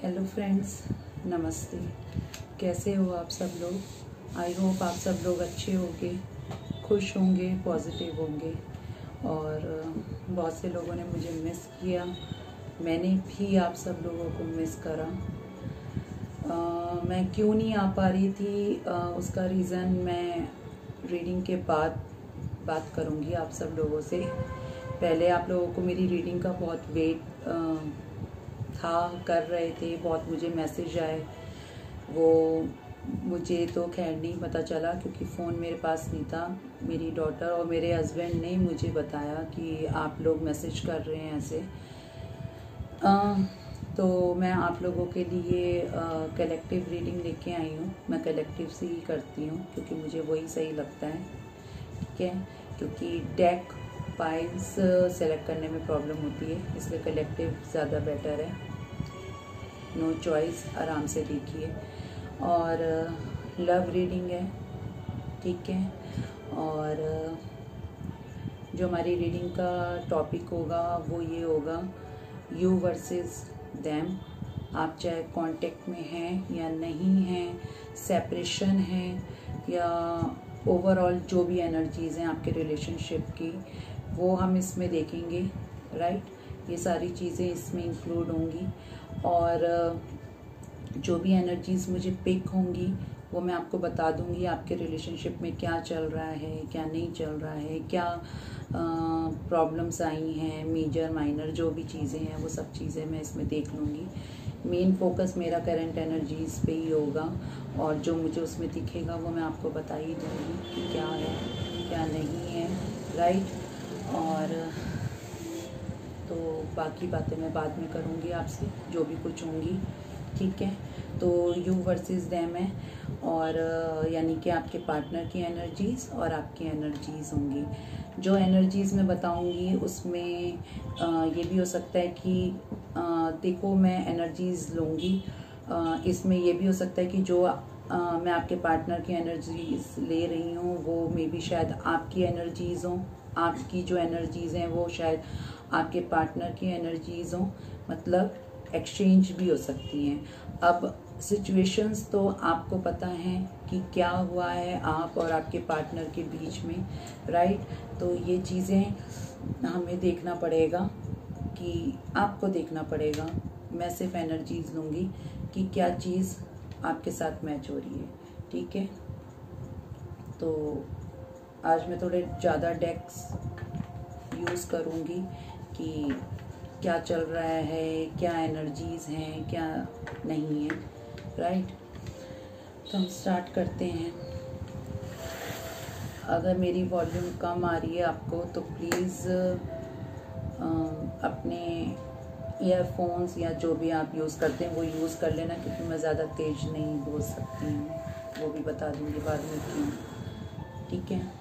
Hello friends, नमस्ते। कैसे हो आप सब लोग? आई होप आप सब लोग अच्छे होंगे, खुश होंगे, पॉजिटिव होंगे। और बहुत से लोगों ने मुझे मिस किया, मैंने भी आप सब लोगों को मिस करा। मैं क्यों नहीं आ पा रही थी, उसका रीज़न मैं रीडिंग के बाद बात करूँगी आप सब लोगों से। पहले आप लोगों को मेरी रीडिंग का बहुत वेट था, कर रहे थे, बहुत मुझे मैसेज आए। वो मुझे तो खैर नहीं पता चला क्योंकि फ़ोन मेरे पास नहीं था। मेरी डॉटर और मेरे हस्बैंड ने मुझे बताया कि आप लोग मैसेज कर रहे हैं ऐसे। तो मैं आप लोगों के लिए कलेक्टिव रीडिंग लेके आई हूँ। मैं कलेक्टिव से ही करती हूँ क्योंकि मुझे वही सही लगता है, ठीक है। क्योंकि डेक पाइल्स सेलेक्ट करने में प्रॉब्लम होती है, इसलिए कलेक्टिव ज़्यादा बेटर है। नो चॉइस, आराम से देखिए। और लव रीडिंग है, ठीक है। और जो हमारी रीडिंग का टॉपिक होगा वो ये होगा, यू वर्सेस देम। आप चाहे कांटेक्ट में हैं या नहीं हैं, सेपरेशन है या ओवरऑल जो भी एनर्जीज़ हैं आपके रिलेशनशिप की, वो हम इसमें देखेंगे, राइट। ये सारी चीज़ें इसमें इंक्लूड होंगी। और जो भी एनर्जीज़ मुझे पिक होंगी वो मैं आपको बता दूंगी आपके रिलेशनशिप में क्या चल रहा है, क्या नहीं चल रहा है, क्या प्रॉब्लम्स आई हैं, मेजर माइनर जो भी चीज़ें हैं वो सब चीज़ें मैं इसमें देख लूँगी। मेन फोकस मेरा करंट एनर्जीज़ पे ही होगा और जो मुझे उसमें दिखेगा वो मैं आपको बता ही दूँगी कि क्या है क्या नहीं है, राइट। और तो बाकी बातें मैं बाद में करूँगी आपसे, जो भी कुछ होंगी, ठीक है। तो यू वर्सेस देम है, और यानी कि आपके पार्टनर की एनर्जीज़ और आपकी एनर्जीज़ होंगी। जो एनर्जीज़ मैं बताऊँगी उसमें ये भी हो सकता है कि देखो मैं एनर्जीज़ लूँगी, इसमें ये भी हो सकता है कि जो मैं आपके पार्टनर की एनर्जीज़ ले रही हूँ वो मे बी शायद आपकी एनर्जीज़ हों, आपकी जो एनर्जीज़ हैं वो शायद आपके पार्टनर की एनर्जीज़ हों, मतलब एक्सचेंज भी हो सकती हैं। अब सिचुएशंस तो आपको पता है कि क्या हुआ है आप और आपके पार्टनर के बीच में, राइट। तो ये चीज़ें हमें देखना पड़ेगा, कि आपको देखना पड़ेगा। मैं सिर्फ एनर्जीज़ लूँगी कि क्या चीज़ आपके साथ मैच हो रही है, ठीक है। तो आज मैं थोड़े ज़्यादा डेक्स यूज़ करूँगी कि क्या चल रहा है, क्या एनर्जीज़ हैं, क्या नहीं है, राइट। तो हम स्टार्ट करते हैं। अगर मेरी वॉल्यूम कम आ रही है आपको तो प्लीज़ अपने ईयरफोन्स या जो भी आप यूज़ करते हैं वो यूज़ कर लेना, क्योंकि मैं ज़्यादा तेज़ नहीं बोल सकती हूँ, वो भी बता दूँगी बाद में क्यों, ठीक है।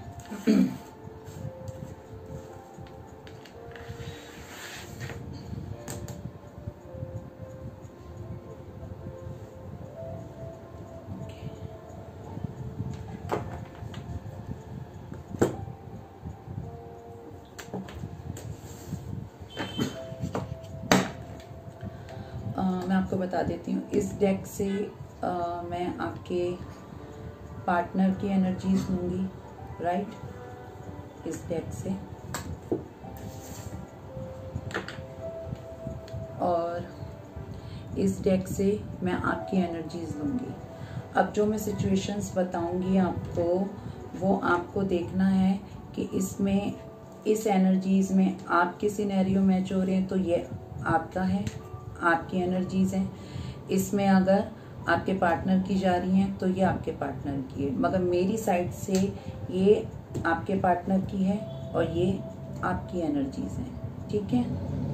मैं आपको बता देती हूँ, इस डेक से मैं आपके पार्टनर की एनर्जीज लूँगी, राइट, इस डेक से। और इस डेक से मैं आपकी एनर्जीज लूँगी। अब जो मैं सिचुएशंस बताऊँगी आपको, वो आपको देखना है कि इसमें इस एनर्जीज़ में आपके सिनेरियो मैच हो रहे हैं तो ये आपका है, आपकी एनर्जीज़ हैं। इसमें अगर आपके पार्टनर की जा रही हैं तो ये आपके पार्टनर की है, मगर मेरी साइड से ये आपके पार्टनर की है और ये आपकी एनर्जीज़ हैं, ठीक है।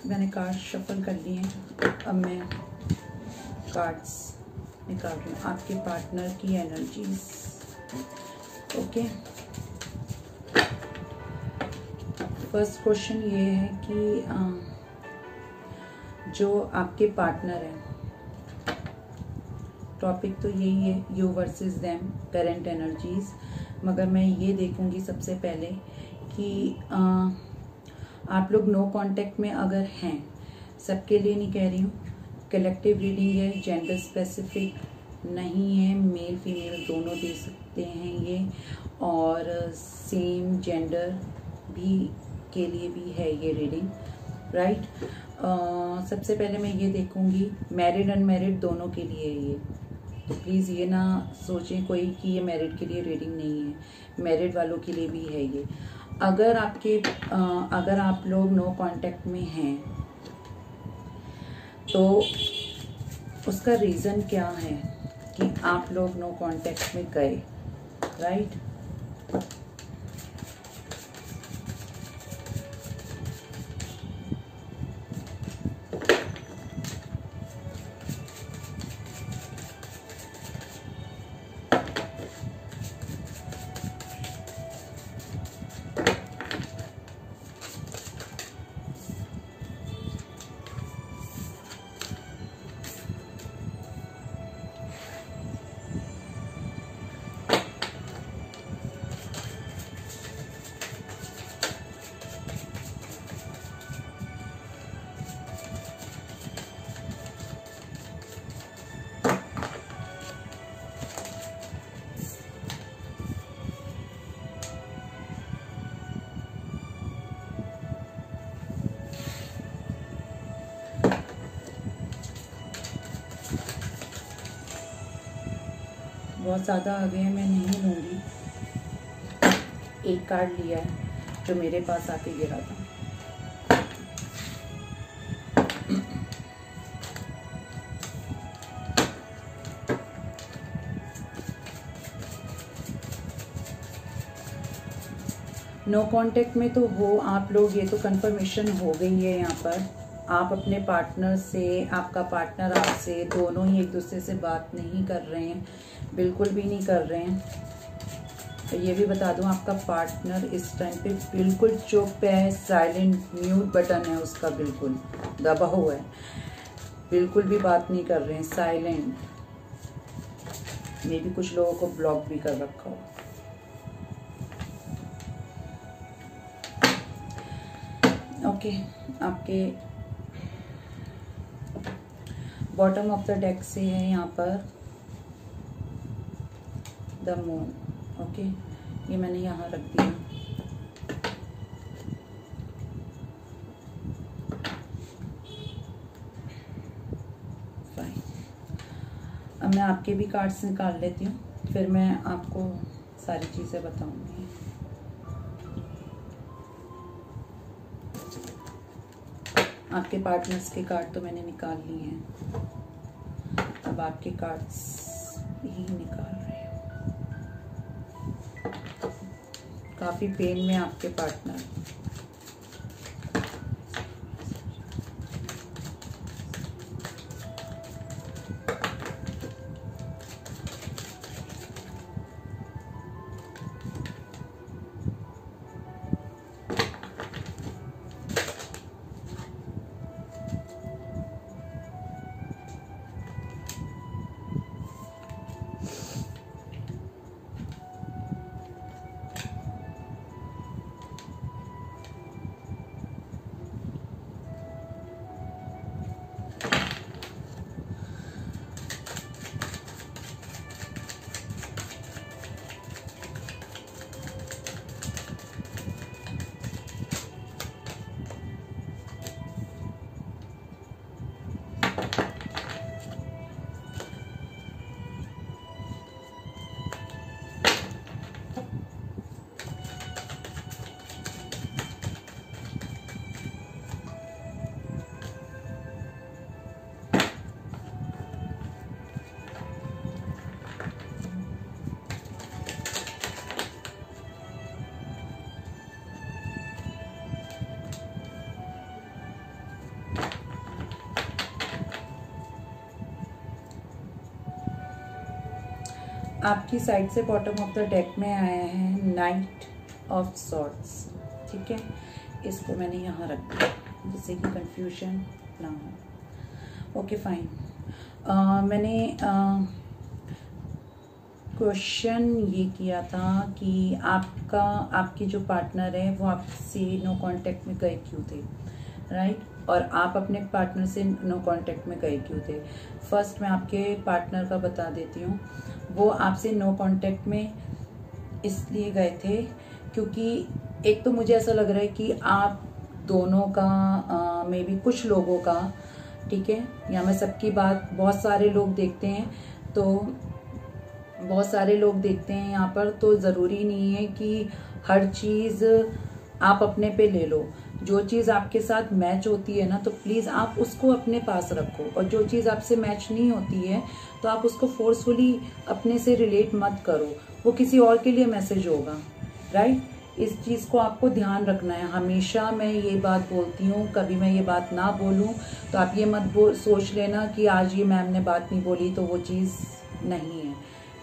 मैंने कार्ड शफल कर लिए हैं। अब मैं कार्ड्स निकाल रही हूँ आपके पार्टनर की एनर्जीज। ओके, फर्स्ट क्वेश्चन ये है कि जो आपके पार्टनर हैं, टॉपिक तो यही है you versus them, current energies, मगर मैं ये देखूंगी सबसे पहले कि आप लोग नो कांटेक्ट में अगर हैं, सबके लिए नहीं कह रही हूँ, कलेक्टिव रीडिंग है, जेंडर स्पेसिफिक नहीं है, मेल फीमेल दोनों दे सकते हैं ये, और सेम जेंडर भी के लिए भी है ये रीडिंग, राइट। सबसे पहले मैं ये देखूंगी मैरिड अनमैरिड दोनों के लिए है ये, तो प्लीज़ ये ना सोचें कोई कि ये मैरिड के लिए रीडिंग नहीं है, मैरिड वालों के लिए भी है ये। अगर आप लोग नो कांटेक्ट में हैं तो उसका रीज़न क्या है कि आप लोग नो कांटेक्ट में गए, राइट। बहुत ज़्यादा आ गए हैं, मैं नहीं लूँगी। एक कार्ड लिया है जो मेरे पास आके गिरा था। नो कांटेक्ट में तो हो आप लोग, ये तो कंफर्मेशन हो गई है यहाँ पर। आप अपने पार्टनर से, आपका पार्टनर आपसे, दोनों ही एक दूसरे से बात नहीं कर रहे हैं, बिल्कुल भी नहीं कर रहे हैं। तो ये भी बता दूं, आपका पार्टनर इस टाइम पे बिल्कुल चुप है, साइलेंट, म्यूट बटन है उसका बिल्कुल दबा हुआ है, बिल्कुल भी बात नहीं कर रहे हैं, साइलेंट। मे भी कुछ लोगों को ब्लॉक भी कर रखा हो। ओके, आपके बॉटम ऑफ द डेक से है यहाँ पर द मून। ओके, ये मैंने यहाँ रख दिया। फाइन, अब मैं आपके भी कार्ड्स निकाल लेती हूँ, फिर मैं आपको सारी चीज़ें बताऊंगी। आपके पार्टनर्स के कार्ड तो मैंने निकाल लिए हैं, अब आपके कार्ड्स ही निकाल रहे हैं। काफी पेन में आपके पार्टनर, आपकी साइड से बॉटम ऑफ द डेक में आया है नाइट ऑफ सॉर्ड्स, ठीक है। इसको मैंने यहाँ रख दिया जिससे कि कंफ्यूजन ना हो। Okay fine. मैंने क्वेश्चन ये किया था कि आपकी जो पार्टनर है वो आपसे नो कांटेक्ट में गए क्यों थे, राइट, और आप अपने पार्टनर से नो कांटेक्ट में गए क्यों थे। फर्स्ट मैं आपके पार्टनर का बता देती हूँ। वो आपसे नो कांटेक्ट में इसलिए गए थे क्योंकि एक तो मुझे ऐसा लग रहा है कि आप दोनों का मे बी कुछ लोगों का, ठीक है, या मैं सबकी बात, बहुत सारे लोग देखते हैं यहाँ पर, तो ज़रूरी नहीं है कि हर चीज़ आप अपने पे ले लो। जो चीज़ आपके साथ मैच होती है ना, तो प्लीज़ आप उसको अपने पास रखो, और जो चीज़ आपसे मैच नहीं होती है तो आप उसको फोर्सफुली अपने से रिलेट मत करो, वो किसी और के लिए मैसेज होगा, राइट। इस चीज़ को आपको ध्यान रखना है। हमेशा मैं ये बात बोलती हूँ, कभी मैं ये बात ना बोलूँ तो आप ये मत सोच लेना कि आज ये मैम ने बात नहीं बोली तो वो चीज़ नहीं है,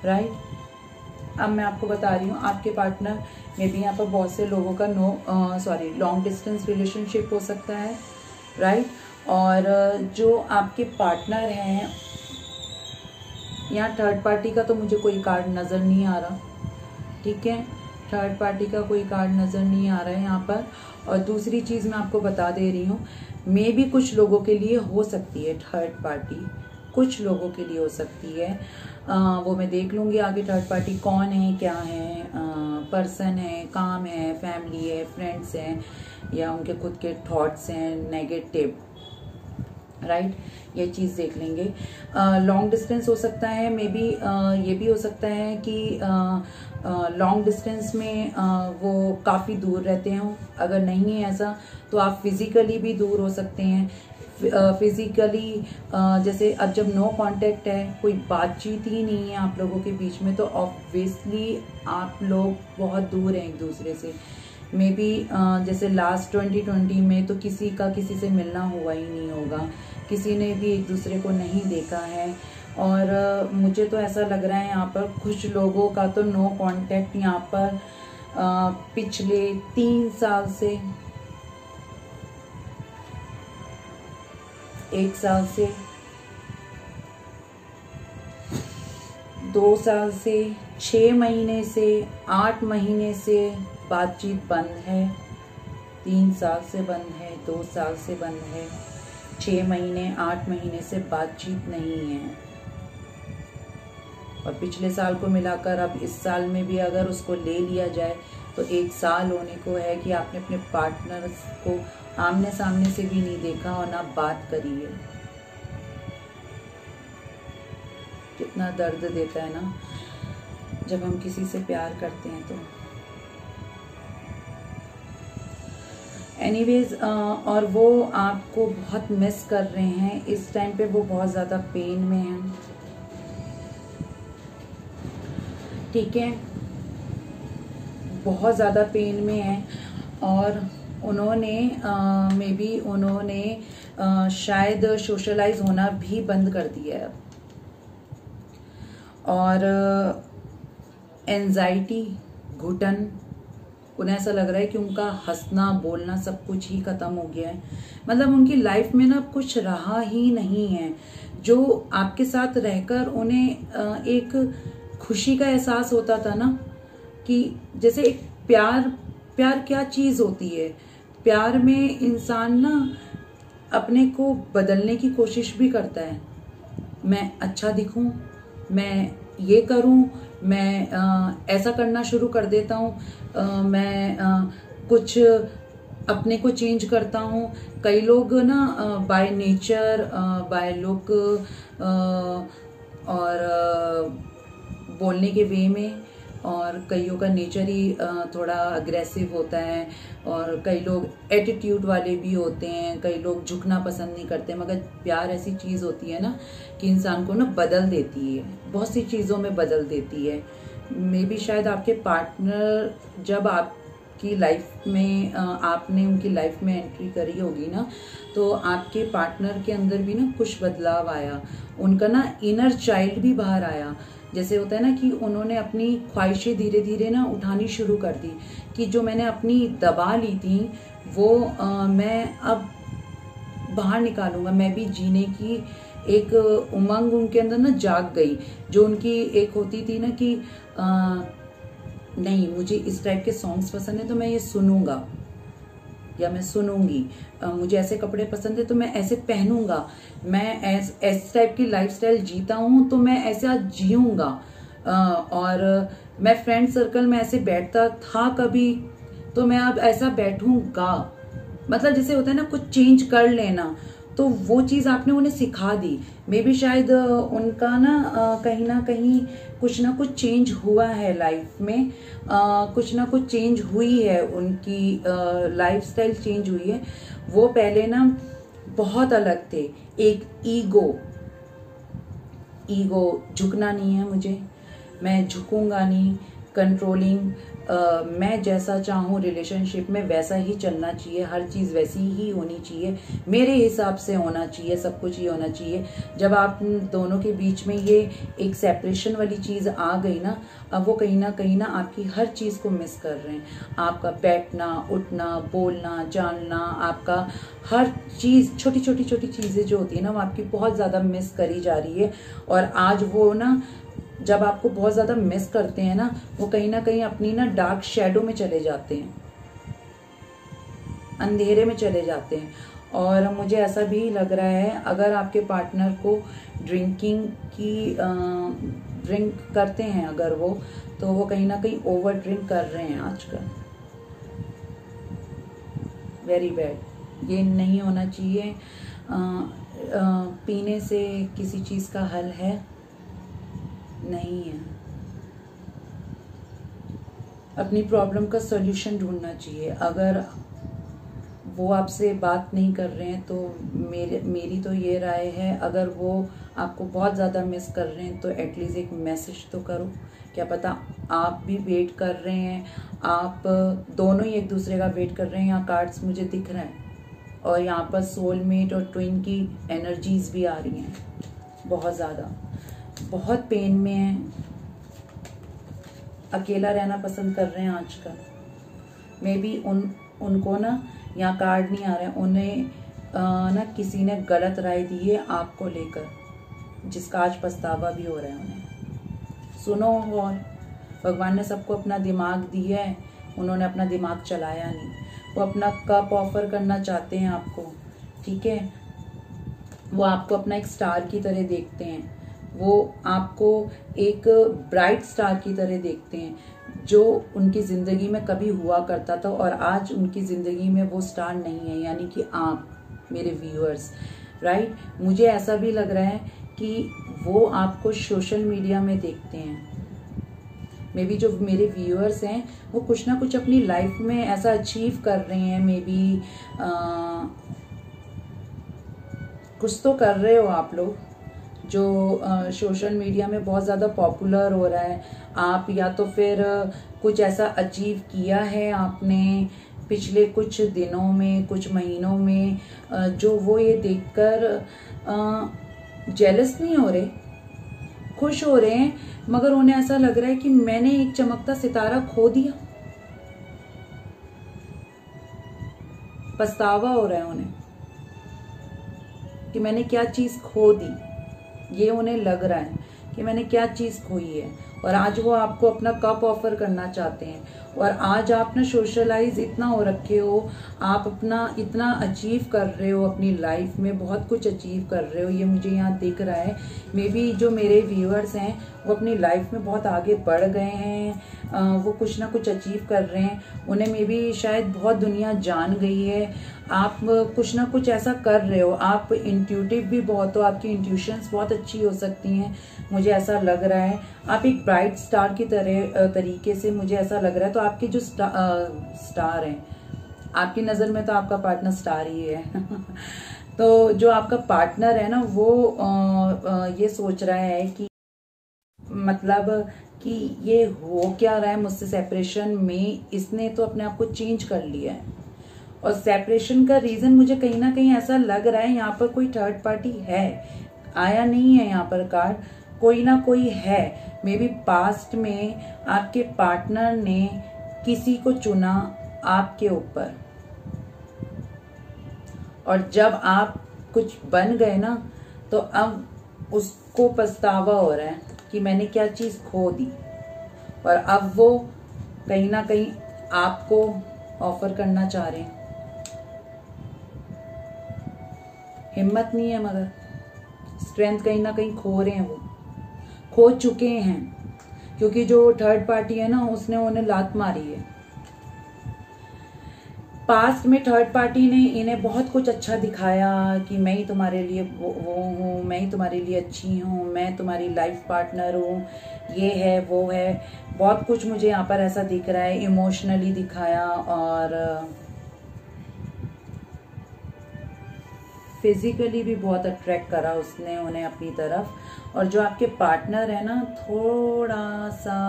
राइट। अब मैं आपको बता रही हूँ, आपके पार्टनर में भी यहाँ पर बहुत से लोगों का लॉन्ग डिस्टेंस रिलेशनशिप हो सकता है, राइट। और जो आपके पार्टनर हैं, यहाँ थर्ड पार्टी का तो मुझे कोई कार्ड नज़र नहीं आ रहा, ठीक है, थर्ड पार्टी का कोई कार्ड नज़र नहीं आ रहा है यहाँ पर। और दूसरी चीज़ मैं आपको बता दे रही हूँ, मे भी कुछ लोगों के लिए हो सकती है थर्ड पार्टी, कुछ लोगों के लिए हो सकती है। वो मैं देख लूँगी आगे थर्ड पार्टी कौन है, क्या है, पर्सन है, काम है, फैमिली है, फ्रेंड्स हैं, या उनके खुद के थॉट्स हैं नेगेटिव, राइट, ये चीज़ देख लेंगे। लॉन्ग डिस्टेंस हो सकता है, मे बी ये भी हो सकता है कि लॉन्ग डिस्टेंस में वो काफ़ी दूर रहते हों। अगर नहीं है ऐसा तो आप फिज़िकली भी दूर हो सकते हैं। फिज़िकली जैसे अब जब नो कांटेक्ट है, कोई बातचीत ही नहीं है आप लोगों के बीच में, तो ऑब्वियसली आप लोग बहुत दूर हैं एक दूसरे से। मे बी जैसे लास्ट 2020 में तो किसी का किसी से मिलना हुआ ही नहीं होगा, किसी ने भी एक दूसरे को नहीं देखा है। और मुझे तो ऐसा लग रहा है यहाँ पर कुछ लोगों का तो नो कांटेक्ट यहाँ पर पिछले 3 साल से, 1 साल से, 2 साल से, 6 महीने से, 8 महीने से बातचीत बंद है। 3 साल से बंद है, 2 साल से बंद है, 6 महीने, 8 महीने से बातचीत नहीं है। और पिछले साल को मिलाकर अब इस साल में भी अगर उसको ले लिया जाए तो 1 साल होने को है कि आपने अपने पार्टनर को आमने सामने से भी नहीं देखा और ना बात करी है। कितना दर्द देता है ना जब हम किसी से प्यार करते हैं तो। एनीवेज, और वो आपको बहुत मिस कर रहे हैं इस टाइम पे, वो बहुत ज़्यादा पेन में हैं, ठीक है, बहुत ज़्यादा पेन में हैं। और उन्होंने मे बी उन्होंने शायद सोशलाइज होना भी बंद कर दिया है। और एंजाइटी, घुटन, उन्हें ऐसा लग रहा है कि उनका हंसना बोलना सब कुछ ही खत्म हो गया है। मतलब उनकी लाइफ में ना कुछ रहा ही नहीं है। जो आपके साथ रहकर उन्हें एक खुशी का एहसास होता था ना, कि जैसे एक प्यार क्या चीज़ होती है। प्यार में इंसान ना अपने को बदलने की कोशिश भी करता है। मैं अच्छा दिखूं, मैं ये करूं, मैं ऐसा करना शुरू कर देता हूं, मैं कुछ अपने को चेंज करता हूं। कई लोग ना बाय नेचर, बाय लुक और बोलने के वे में, और कईयों का नेचर ही थोड़ा अग्रेसिव होता है, और कई लोग एटीट्यूड वाले भी होते हैं, कई लोग झुकना पसंद नहीं करते। मगर प्यार ऐसी चीज़ होती है ना कि इंसान को ना बदल देती है, बहुत सी चीज़ों में बदल देती है। मे बी शायद आपके पार्टनर जब आपकी लाइफ में आपने उनकी लाइफ में एंट्री करी होगी ना, तो आपके पार्टनर के अंदर भी ना कुछ बदलाव आया, उनका ना इनर चाइल्ड भी बाहर आया। जैसे होता है ना कि उन्होंने अपनी ख्वाहिशें धीरे धीरे ना उठानी शुरू कर दी, कि जो मैंने अपनी दबा ली थी वो मैं अब बाहर निकालूंगा। मैं भी जीने की एक उमंग उनके अंदर ना जाग गई, जो उनकी एक होती थी ना कि नहीं, मुझे इस टाइप के सॉन्ग्स पसंद है तो मैं ये सुनूंगा या मैं सुनूंगी, मुझे ऐसे कपड़े पसंद है तो मैं ऐसे पहनूंगा, मैं इस टाइप की लाइफस्टाइल जीता हूं तो मैं ऐसा जीऊंगा। और मैं फ्रेंड सर्कल में ऐसे बैठता था कभी, तो मैं अब ऐसा बैठूंगा। मतलब जैसे होता है ना कुछ चेंज कर लेना, तो वो चीज आपने उन्हें सिखा दी। मे बी शायद उनका ना कहीं कुछ ना कुछ चेंज हुआ है लाइफ में, कुछ ना कुछ चेंज हुई है, उनकी लाइफस्टाइल चेंज हुई है। वो पहले ना बहुत अलग थे। एक ईगो झुकना नहीं है मुझे, मैं झुकूंगा नहीं, कंट्रोलिंग, मैं जैसा चाहूँ रिलेशनशिप में वैसा ही चलना चाहिए, हर चीज वैसी ही होनी चाहिए, मेरे हिसाब से होना चाहिए, सब कुछ ही होना चाहिए। जब आप दोनों के बीच में ये एक सेपरेशन वाली चीज आ गई ना, अब वो कहीं ना आपकी हर चीज को मिस कर रहे हैं। आपका बैठना, उठना, बोलना, जानना, आपका हर चीज, छोटी छोटी चीजें जो होती है ना, वो आपकी बहुत ज्यादा मिस करी जा रही है। और आज वो ना जब आपको बहुत ज्यादा मिस करते हैं ना, वो कहीं ना कहीं अपनी ना डार्क शेडो में चले जाते हैं, अंधेरे में चले जाते हैं। और मुझे ऐसा भी लग रहा है, अगर आपके पार्टनर को ड्रिंक करते हैं अगर वो, तो वो कहीं ना कहीं ओवर ड्रिंक कर रहे हैं आजकल। वेरी बैड, ये नहीं होना चाहिए। पीने से किसी चीज का हल है नहीं है। अपनी प्रॉब्लम का सॉल्यूशन ढूंढना चाहिए। अगर वो आपसे बात नहीं कर रहे हैं तो मेरी तो ये राय है, अगर वो आपको बहुत ज़्यादा मिस कर रहे हैं तो एटलीस्ट एक मैसेज तो करो। क्या पता आप भी वेट कर रहे हैं, आप दोनों ही एक दूसरे का वेट कर रहे हैं। यहाँ कार्ड्स मुझे दिख रहे हैं और यहाँ पर सोलमेट और ट्विन की एनर्जीज भी आ रही हैं। बहुत ज़्यादा, बहुत पेन में है, अकेला रहना पसंद कर रहे हैं आजकल। मे बी उनको ना यहाँ कार्ड नहीं आ रहे हैं, उन्हें ना किसी ने गलत राय दी है आपको लेकर, जिसका आज पछतावा भी हो रहा है उन्हें। सुनो, और भगवान ने सबको अपना दिमाग दिया है, उन्होंने अपना दिमाग चलाया नहीं। वो अपना कप ऑफर करना चाहते हैं आपको, ठीक है। वो आपको अपना एक स्टार की तरह देखते हैं, वो आपको एक ब्राइट स्टार की तरह देखते हैं, जो उनकी जिंदगी में कभी हुआ करता था और आज उनकी जिंदगी में वो स्टार नहीं है, यानी कि आप मेरे व्यूअर्स, राइट। मुझे ऐसा भी लग रहा है कि वो आपको सोशल मीडिया में देखते हैं। मे बी जो मेरे व्यूअर्स हैं वो कुछ ना कुछ अपनी लाइफ में ऐसा अचीव कर रहे हैं, मे बी कुछ तो कर रहे हो आप लोग जो सोशल मीडिया में बहुत ज़्यादा पॉपुलर हो रहा है। आप या तो फिर कुछ ऐसा अचीव किया है आपने पिछले कुछ दिनों में, कुछ महीनों में, जो वो ये देखकर जेलस नहीं हो रहे, खुश हो रहे हैं, मगर उन्हें ऐसा लग रहा है कि मैंने एक चमकता सितारा खो दिया। पछतावा हो रहा है उन्हें कि मैंने क्या चीज खो दी। ये उन्हें लग रहा है कि मैंने क्या चीज खोई है। और आज वो आपको अपना कप ऑफर करना चाहते हैं। और आज आप ना सोशलाइज इतना हो रखे हो, आप अपना इतना अचीव कर रहे हो अपनी लाइफ में, बहुत कुछ अचीव कर रहे हो, ये मुझे यहाँ दिख रहा है। मे बी जो मेरे व्यूअर्स हैं वो अपनी लाइफ में बहुत आगे बढ़ गए हैं, वो कुछ ना कुछ अचीव कर रहे हैं, उन्हें मे बी शायद बहुत दुनिया जान गई है। आप कुछ ना कुछ ऐसा कर रहे हो, आप इंट्यूटिव भी बहुत हो, आपकी इंट्यूशंस बहुत अच्छी हो सकती हैं, मुझे ऐसा लग रहा है। आप एक ब्राइट स्टार की तरीके से, मुझे ऐसा लग रहा है। तो आपके जो स्टार हैं, आपकी नज़र में तो आपका पार्टनर स्टार ही है तो जो आपका पार्टनर है ना, वो ये सोच रहा है कि मतलब कि ये हो क्या रहा है मुझसे सेपरेशन में, इसने तो अपने आप को चेंज कर लिया है। और सेपरेशन का रीजन मुझे कहीं ना कहीं ऐसा लग रहा है यहाँ पर कोई थर्ड पार्टी है, आया नहीं है यहाँ पर कार्ड, कोई ना कोई है, मे बी पास्ट में आपके पार्टनर ने किसी को चुना आपके ऊपर, और जब आप कुछ बन गए ना तो अब उसको पछतावा हो रहा है कि मैंने क्या चीज खो दी, और अब वो कहीं ना कहीं आपको ऑफर करना चाह रहे हैं। हिम्मत नहीं है, मगर स्ट्रेंथ कहीं ना कहीं खो रहे हैं, वो खो चुके हैं, क्योंकि जो थर्ड पार्टी है ना उसने उन्हें लात मारी है। पास्ट में थर्ड पार्टी ने इन्हें बहुत कुछ अच्छा दिखाया कि मैं ही तुम्हारे लिए वो हूँ, मैं ही तुम्हारे लिए अच्छी हूँ, मैं तुम्हारी लाइफ पार्टनर हूँ, ये है वो है, बहुत कुछ मुझे यहाँ पर ऐसा दिख रहा है। इमोशनली दिखाया और फिजिकली भी बहुत अट्रैक्ट करा उसने उन्हें अपनी तरफ। और जो आपके पार्टनर है ना, थोड़ा सा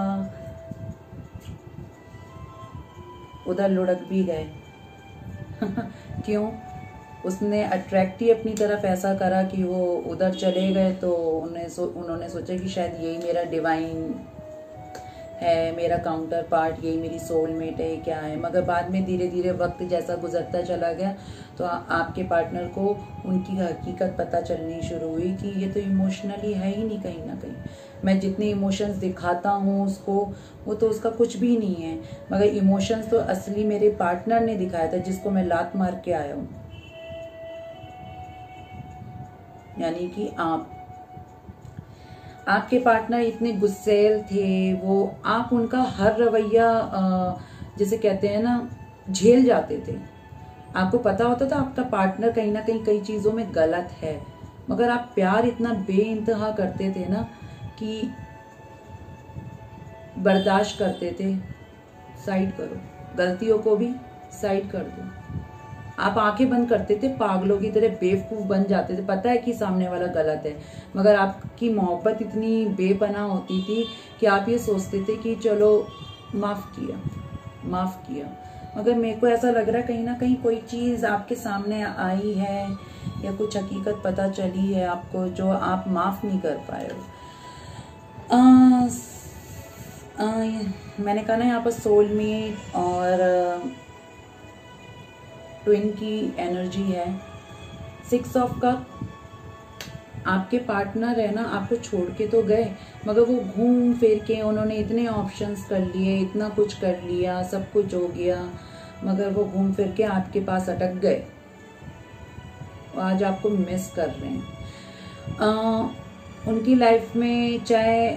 उधर लुढ़क भी गए क्यों? उसने अट्रैक्ट ही अपनी तरफ ऐसा करा कि वो उधर चले गए, तो उन्होंने सोचा कि शायद यही मेरा डिवाइन है, मेरा काउंटर पार्ट, यही मेरी सोलमेट है, क्या है। मगर बाद में धीरे धीरे वक्त जैसा गुजरता चला गया तो आपके पार्टनर को उनकी हकीकत पता चलनी शुरू हुई कि ये तो इमोशनली है ही नहीं, कहीं ना कहीं मैं जितने इमोशंस दिखाता हूँ उसको, वो तो उसका कुछ भी नहीं है। मगर इमोशंस तो असली मेरे पार्टनर ने दिखाया था, जिसको मैं लात मार के आया हूँ, यानी कि आपके पार्टनर इतने गुस्सैल थे, वो आप उनका हर रवैया जिसे कहते हैं ना झेल जाते थे। आपको पता होता था आपका पार्टनर कहीं ना कहीं कई चीजों में गलत है, मगर आप प्यार इतना बेइंतहा करते थे ना कि बर्दाश्त करते थे। साइड करो, गलतियों को भी साइड कर दो। आप आंखें बंद करते थे, पागलों की तरह बेवकूफ बन जाते थे, पता है कि सामने वाला गलत है, मगर आपकी मोहब्बत इतनी बेपनाह होती थी कि आप ये सोचते थे कि चलो माफ किया। मगर मेरे को ऐसा लग रहा है कहीं ना कहीं कोई चीज आपके सामने आई है या कुछ हकीकत पता चली है आपको, जो आप माफ नहीं कर पाए हो। मैंने कहा ना यहाँ पर सोलमेट और ट्विन की एनर्जी है। 6 ऑफ कप, आपके पार्टनर है ना, आपको छोड़ के तो गए, मगर वो घूम फिर के उन्होंने इतने ऑप्शंस कर लिए, इतना कुछ कर लिया, सब कुछ हो गया, मगर वो घूम फिर के आपके पास अटक गए। आज आपको मिस कर रहे हैं। उनकी लाइफ में चाहे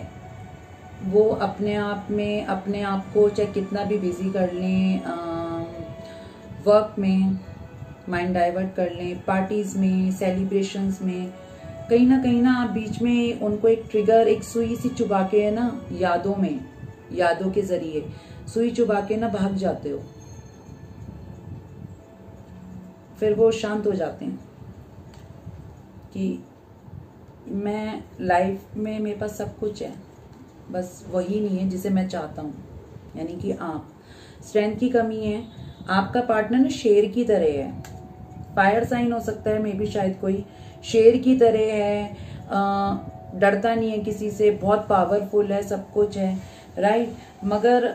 वो अपने आप को चाहे कितना भी बिजी कर लें, वर्क में माइंड डाइवर्ट कर लें, पार्टीज में, सेलिब्रेशंस में, कहीं ना आप बीच में उनको एक ट्रिगर, एक सुई सी चुबा के है ना, यादों के जरिए सुई चुबा के ना भाग जाते हो, फिर वो शांत हो जाते हैं कि मैं लाइफ में मेरे पास सब कुछ है, बस वही नहीं है जिसे मैं चाहता हूँ। यानी कि आप स्ट्रेंथ की कमी है। आपका पार्टनर ना शेर की तरह है, फायर साइन हो सकता है, मे बी शायद कोई शेर की तरह है, डरता नहीं है किसी से, बहुत पावरफुल है, सब कुछ है, राइट। मगर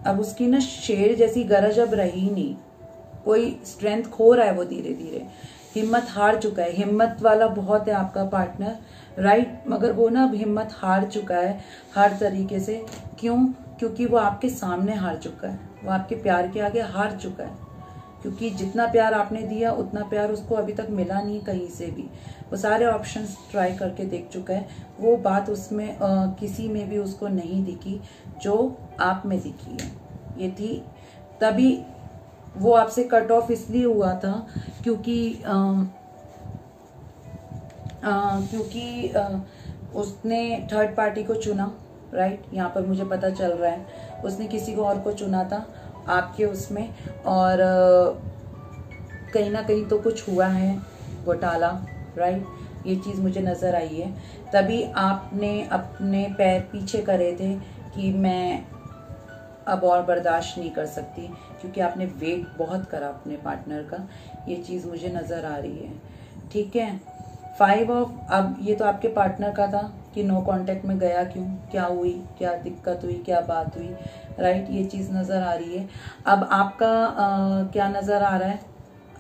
अब उसकी ना शेर जैसी गरज अब रही नहीं, कोई स्ट्रेंथ खो रहा है वो धीरे धीरे, हिम्मत हार चुका है। हिम्मत वाला बहुत है आपका पार्टनर, राइट, मगर वो ना अब हिम्मत हार चुका है हर तरीके से। क्यों? क्योंकि वो आपके सामने हार चुका है, वो आपके प्यार के आगे हार चुका है, क्योंकि जितना प्यार आपने दिया उतना प्यार उसको अभी तक मिला नहीं कहीं से भी। वो सारे ऑप्शंस ट्राई करके देख चुका है, वो बात उसमें किसी में भी उसको नहीं दिखी जो आप में दिखी है। ये थी, तभी वो आपसे कट ऑफ इसलिए हुआ था क्योंकि उसने थर्ड पार्टी को चुना, राइट। यहाँ पर मुझे पता चल रहा है उसने किसी को और को चुना था आपके उसमें, और कहीं ना कहीं तो कुछ हुआ है घोटाला, राइट, ये चीज़ मुझे नज़र आई है। तभी आपने अपने पैर पीछे करे थे कि मैं अब और बर्दाश्त नहीं कर सकती, क्योंकि आपने वेट बहुत करा अपने पार्टनर का, ये चीज़ मुझे नज़र आ रही है, ठीक है। 5 ऑफ, अब ये तो आपके पार्टनर का था, कि नो कांटेक्ट में गया क्यों, क्या हुई, क्या दिक्कत हुई, क्या बात हुई, राइट। ये चीज़ नज़र आ रही है। अब आपका क्या नज़र आ रहा है,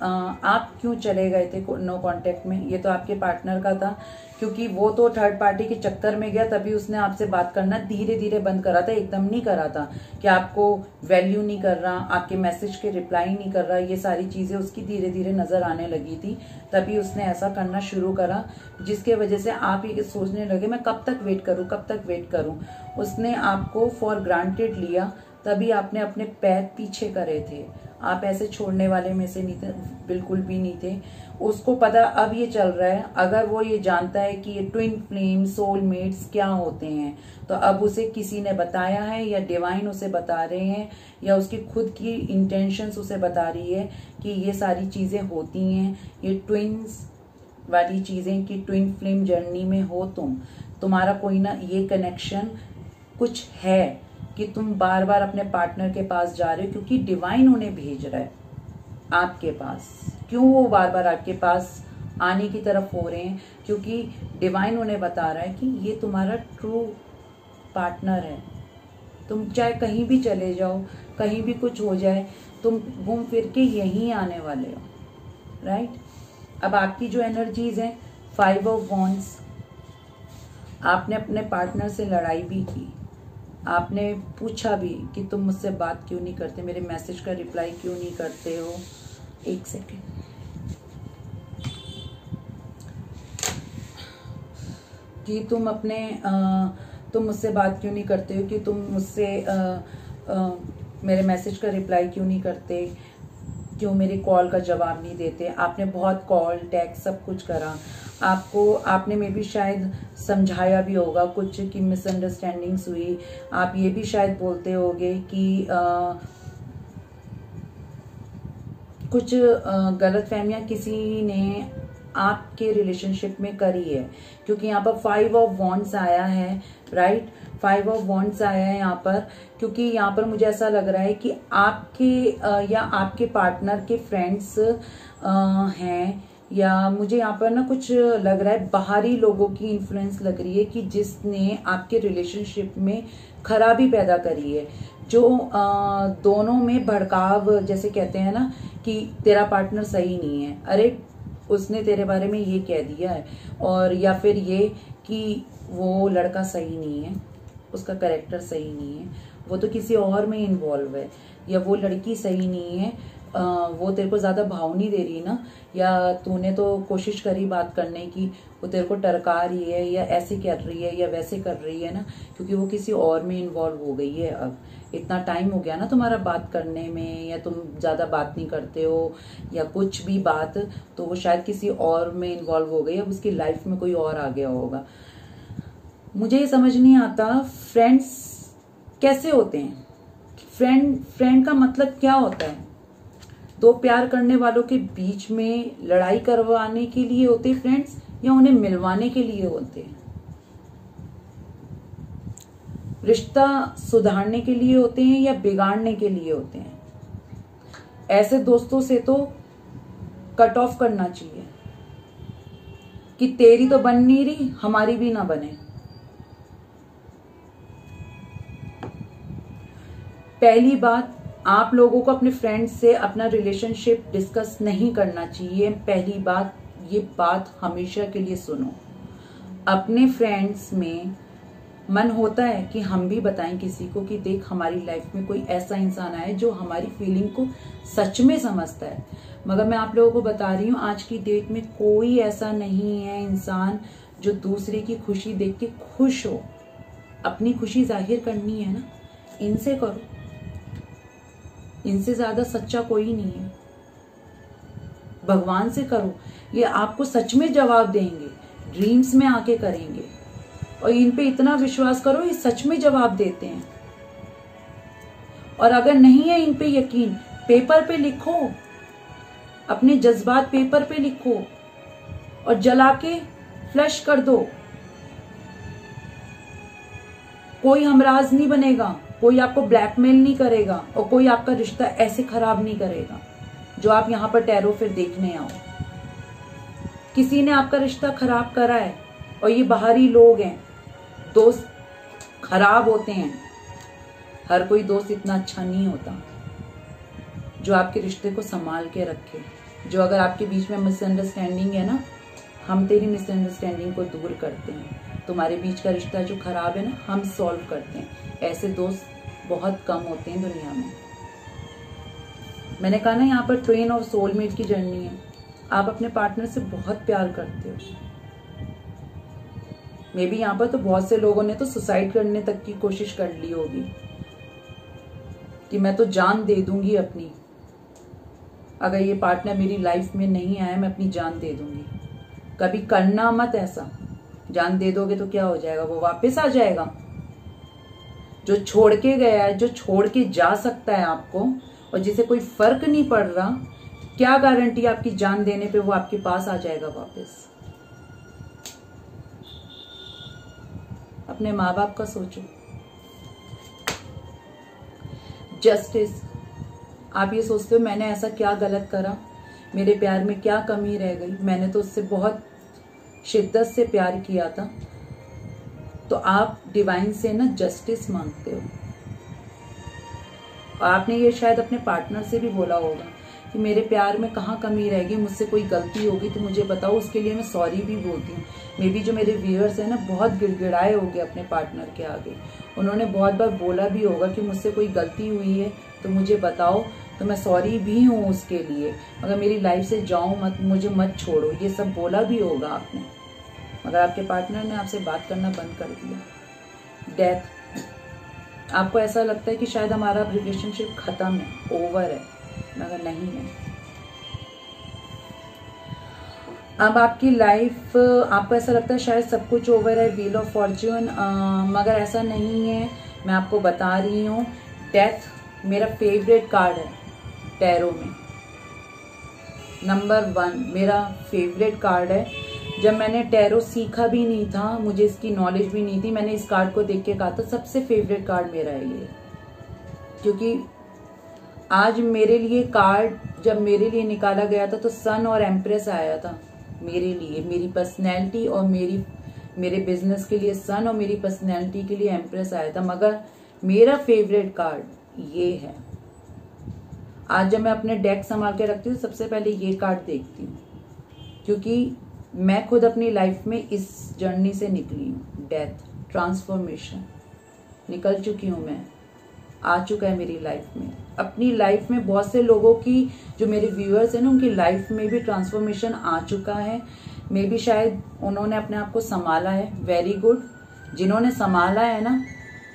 आप क्यों चले गए थे नो कांटेक्ट में, ये तो आपके पार्टनर का था, क्योंकि वो तो थर्ड पार्टी के चक्कर में गया, तभी उसने आपसे बात करना धीरे धीरे बंद करा था, एकदम नहीं करा था कि आपको वैल्यू नहीं कर रहा, आपके मैसेज के रिप्लाई नहीं कर रहा। ये सारी चीज़ें उसकी धीरे धीरे नज़र आने लगी थी, तभी उसने ऐसा करना शुरू करा, जिसके वजह से आप ये सोचने लगे मैं कब तक वेट करूँ, कब तक वेट करूँ। उसने आपको फॉर ग्रांटेड लिया, तभी आपने अपने पैर पीछे करे थे। आप ऐसे छोड़ने वाले में से नहीं थे, बिल्कुल भी नहीं थे। उसको पता अब ये चल रहा है, अगर वो ये जानता है कि ये ट्विन फ्लेम सोलमेट्स क्या होते हैं, तो अब उसे किसी ने बताया है, या डिवाइन उसे बता रहे हैं, या उसकी खुद की इंटेंशंस उसे बता रही है कि ये सारी चीज़ें होती हैं, ये ट्विन्स वाली चीज़ें, कि ट्विन फ्लेम जर्नी में हो तुम्हारा कोई ना ये कनेक्शन कुछ है कि तुम बार बार अपने पार्टनर के पास जा रहे हो, क्योंकि डिवाइन उन्हें भेज रहा है आपके पास। क्यों वो बार बार आपके पास आने की तरफ हो रहे हैं, क्योंकि डिवाइन उन्हें बता रहा है कि ये तुम्हारा ट्रू पार्टनर है। तुम चाहे कहीं भी चले जाओ, कहीं भी कुछ हो जाए, तुम घूम फिर के यहीं आने वाले हो, राइट। अब आपकी जो एनर्जीज हैं, 5 ऑफ वॉन्ड्स, आपने अपने पार्टनर से लड़ाई भी की, आपने पूछा भी कि तुम मुझसे बात क्यों नहीं करते, मेरे मैसेज का रिप्लाई क्यों नहीं करते हो। एक सेकेंड, कि तुम मुझसे बात क्यों नहीं करते हो, कि तुम मुझसे मेरे मैसेज का रिप्लाई क्यों नहीं करते, क्यों मेरे कॉल का जवाब नहीं देते। आपने बहुत कॉल टेक्स्ट सब कुछ करा, आपने में भी शायद समझाया भी होगा कुछ कि मिसअंडरस्टैंडिंग्स हुई। आप ये भी शायद बोलते होगे कि कुछ गलतफहमियां किसी ने आपके रिलेशनशिप में करी है, क्योंकि यहाँ पर 5 ऑफ वॉन्ड्स आया है, राइट। 5 ऑफ वॉन्ड्स आया है यहाँ पर, क्योंकि यहाँ पर मुझे ऐसा लग रहा है कि आपके या आपके पार्टनर के फ्रेंड्स हैं, या मुझे यहाँ पर ना कुछ लग रहा है बाहरी लोगों की इन्फ्लुएंस लग रही है, कि जिसने आपके रिलेशनशिप में खराबी पैदा करी है, जो दोनों में भड़काव, जैसे कहते हैं ना कि तेरा पार्टनर सही नहीं है, अरे उसने तेरे बारे में ये कह दिया है, और या फिर ये कि वो लड़का सही नहीं है, उसका कैरेक्टर सही नहीं है, वो तो किसी और में इन्वॉल्व है, या वो लड़की सही नहीं है, वो तेरे को ज्यादा भाव नहीं दे रही ना, या तूने तो कोशिश करी बात करने की, वो तेरे को टरका रही है, या ऐसे कर रही है, या वैसे कर रही है ना, क्योंकि वो किसी और में इन्वॉल्व हो गई है। अब इतना टाइम हो गया ना तुम्हारा बात करने में, या तुम ज्यादा बात नहीं करते हो, या कुछ भी बात, तो वो शायद किसी और में इन्वॉल्व हो गई, अब उसकी लाइफ में कोई और आ गया होगा। मुझे ये समझ नहीं आता फ्रेंड्स कैसे होते हैं, फ्रेंड का मतलब क्या होता है। दो प्यार करने वालों के बीच में लड़ाई करवाने के लिए होते हैं फ्रेंड्स, या उन्हें मिलवाने के लिए होते हैं। रिश्ता सुधारने के लिए होते हैं या बिगाड़ने के लिए होते हैं। ऐसे दोस्तों से तो कट ऑफ करना चाहिए कि तेरी तो बन नहीं रही, हमारी भी ना बने। पहली बात, आप लोगों को अपने फ्रेंड्स से अपना रिलेशनशिप डिस्कस नहीं करना चाहिए। पहली बात, ये बात हमेशा के लिए सुनो। अपने फ्रेंड्स में मन होता है कि हम भी बताएं किसी को कि देख हमारी लाइफ में कोई ऐसा इंसान आया जो हमारी फीलिंग को सच में समझता है, मगर मैं आप लोगों को बता रही हूँ आज की डेट में कोई ऐसा नहीं है इंसान जो दूसरे की खुशी देख के खुश हो। अपनी खुशी जाहिर करनी है ना, इनसे करो, इनसे ज्यादा सच्चा कोई नहीं है। भगवान से करो, ये आपको सच में जवाब देंगे, ड्रीम्स में आके करेंगे, और इन पे इतना विश्वास करो ये सच में जवाब देते हैं। और अगर नहीं है इन पे यकीन, पेपर पे लिखो, अपने जज्बात पेपर पे लिखो और जला के फ्लश कर दो। कोई हमराज नहीं बनेगा, कोई आपको ब्लैकमेल नहीं करेगा, और कोई आपका रिश्ता ऐसे खराब नहीं करेगा जो आप यहां पर टैरो फिर देखने आओ। किसी ने आपका रिश्ता खराब करा है, और ये बाहरी लोग हैं, दोस्त खराब होते हैं, हर कोई दोस्त इतना अच्छा नहीं होता जो आपके रिश्ते को संभाल के रखे। जो अगर आपके बीच में मिसअंडरस्टैंडिंग है ना, हम तेरी मिसअंडरस्टैंडिंग को दूर करते हैं। तुम्हारे बीच का रिश्ता जो खराब है ना, हम सॉल्व करते हैं। ऐसे दोस्त बहुत कम होते हैं दुनिया में। मैंने कहा ना, यहाँ पर ट्रेन और सोलमेट की जर्नी है। आप अपने पार्टनर से बहुत प्यार करते हो। मे बी यहाँ पर तो बहुत से लोगों ने तो सुसाइड करने तक की कोशिश कर ली होगी कि मैं तो जान दे दूंगी अपनी, अगर ये पार्टनर मेरी लाइफ में नहीं आया मैं अपनी जान दे दूंगी। कभी करना मत ऐसा। जान दे दोगे तो क्या हो जाएगा, वो वापस आ जाएगा। जो छोड़ के गया है, जो छोड़ के जा सकता है आपको, और जिसे कोई फर्क नहीं पड़ रहा, क्या गारंटी आपकी जान देने पे वो आपके पास आ जाएगा वापस। अपने माँ बाप का सोचो। जस्टिस, आप ये सोचते हो मैंने ऐसा क्या गलत करा, मेरे प्यार में क्या कमी रह गई, मैंने तो उससे बहुत शिद्दत से प्यार किया था। तो आप डिवाइन से ना जस्टिस मांगते हो। और आपने ये शायद अपने पार्टनर से भी बोला होगा कि मेरे प्यार में कहाँ कमी रह गई, मुझसे कोई गलती होगी तो मुझे बताओ, उसके लिए मैं सॉरी भी बोलती हूँ। मे बी जो मेरे व्यूअर्स हैं ना, बहुत गिड़गिड़ाए होंगे अपने पार्टनर के आगे। उन्होंने बहुत बार बोला भी होगा कि मुझसे कोई गलती हुई है तो मुझे बताओ, तो मैं सॉरी भी हूँ उसके लिए, मगर मेरी लाइफ से जाओ मत, मुझे मत छोड़ो। ये सब बोला भी होगा आपने, मगर आपके पार्टनर ने आपसे बात करना बंद कर दिया। डेथ, आपको ऐसा लगता है कि शायद हमारा रिलेशनशिप खत्म है, ओवर है, मगर नहीं है। अब आपकी लाइफ, आपको ऐसा लगता है शायद सब कुछ ओवर है, व्हील ऑफ फॉर्च्यून, मगर ऐसा नहीं है। मैं आपको बता रही हूँ, डेथ मेरा फेवरेट कार्ड है टैरो में, नंबर 1 मेरा फेवरेट कार्ड है। जब मैंने टैरो सीखा भी नहीं था, मुझे इसकी नॉलेज भी नहीं थी, मैंने इस कार्ड को देख के कहा था सबसे फेवरेट कार्ड मेरा है ये। क्योंकि आज मेरे लिए कार्ड जब मेरे लिए निकाला गया था तो सन और एम्प्रेस आया था मेरे लिए, मेरी पर्सनैलिटी और मेरे बिजनेस के लिए सन और मेरी पर्सनैलिटी के लिए एम्प्रेस आया था। मगर मेरा फेवरेट कार्ड ये है। आज जब मैं अपने डेक संभाल के रखती हूँ, सबसे पहले ये कार्ड देखती हूँ, क्योंकि मैं खुद अपनी लाइफ में इस जर्नी से निकली हूँ। डेथ, ट्रांसफॉर्मेशन, निकल चुकी हूँ मैं, आ चुका है मेरी लाइफ में। अपनी लाइफ में बहुत से लोगों की, जो मेरे व्यूअर्स हैं ना, उनकी लाइफ में भी ट्रांसफॉर्मेशन आ चुका है। मे बी शायद उन्होंने अपने आप को संभाला है, वेरी गुड। जिन्होंने संभाला है ना,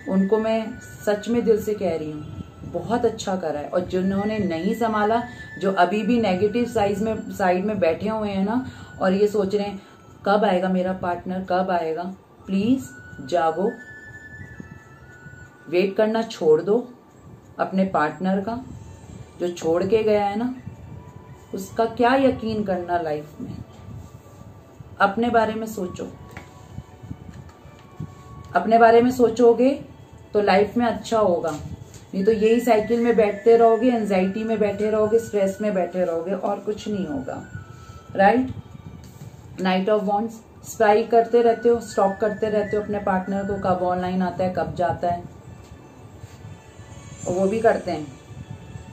उनको मैं सच में दिल से कह रही हूँ बहुत अच्छा करा है। और जिन्होंने नहीं संभाला, जो अभी भी नेगेटिव साइड में बैठे हुए हैं ना, और ये सोच रहे हैं कब आएगा मेरा पार्टनर, कब आएगा, प्लीज जागो, वेट करना छोड़ दो। अपने पार्टनर का जो छोड़ के गया है ना, उसका क्या यकीन करना लाइफ में। अपने बारे में सोचो, अपने बारे में सोचोगे तो लाइफ में अच्छा होगा, नहीं तो यही साइकिल में बैठते रहोगे, एंजाइटी में बैठे रहोगे, स्ट्रेस में बैठे रहोगे, और कुछ नहीं होगा। Right, night of wands, spy करते रहते हो, स्टॉक करते रहते हो अपने पार्टनर को, कब ऑनलाइन आता है, कब जाता है। और वो भी करते हैं,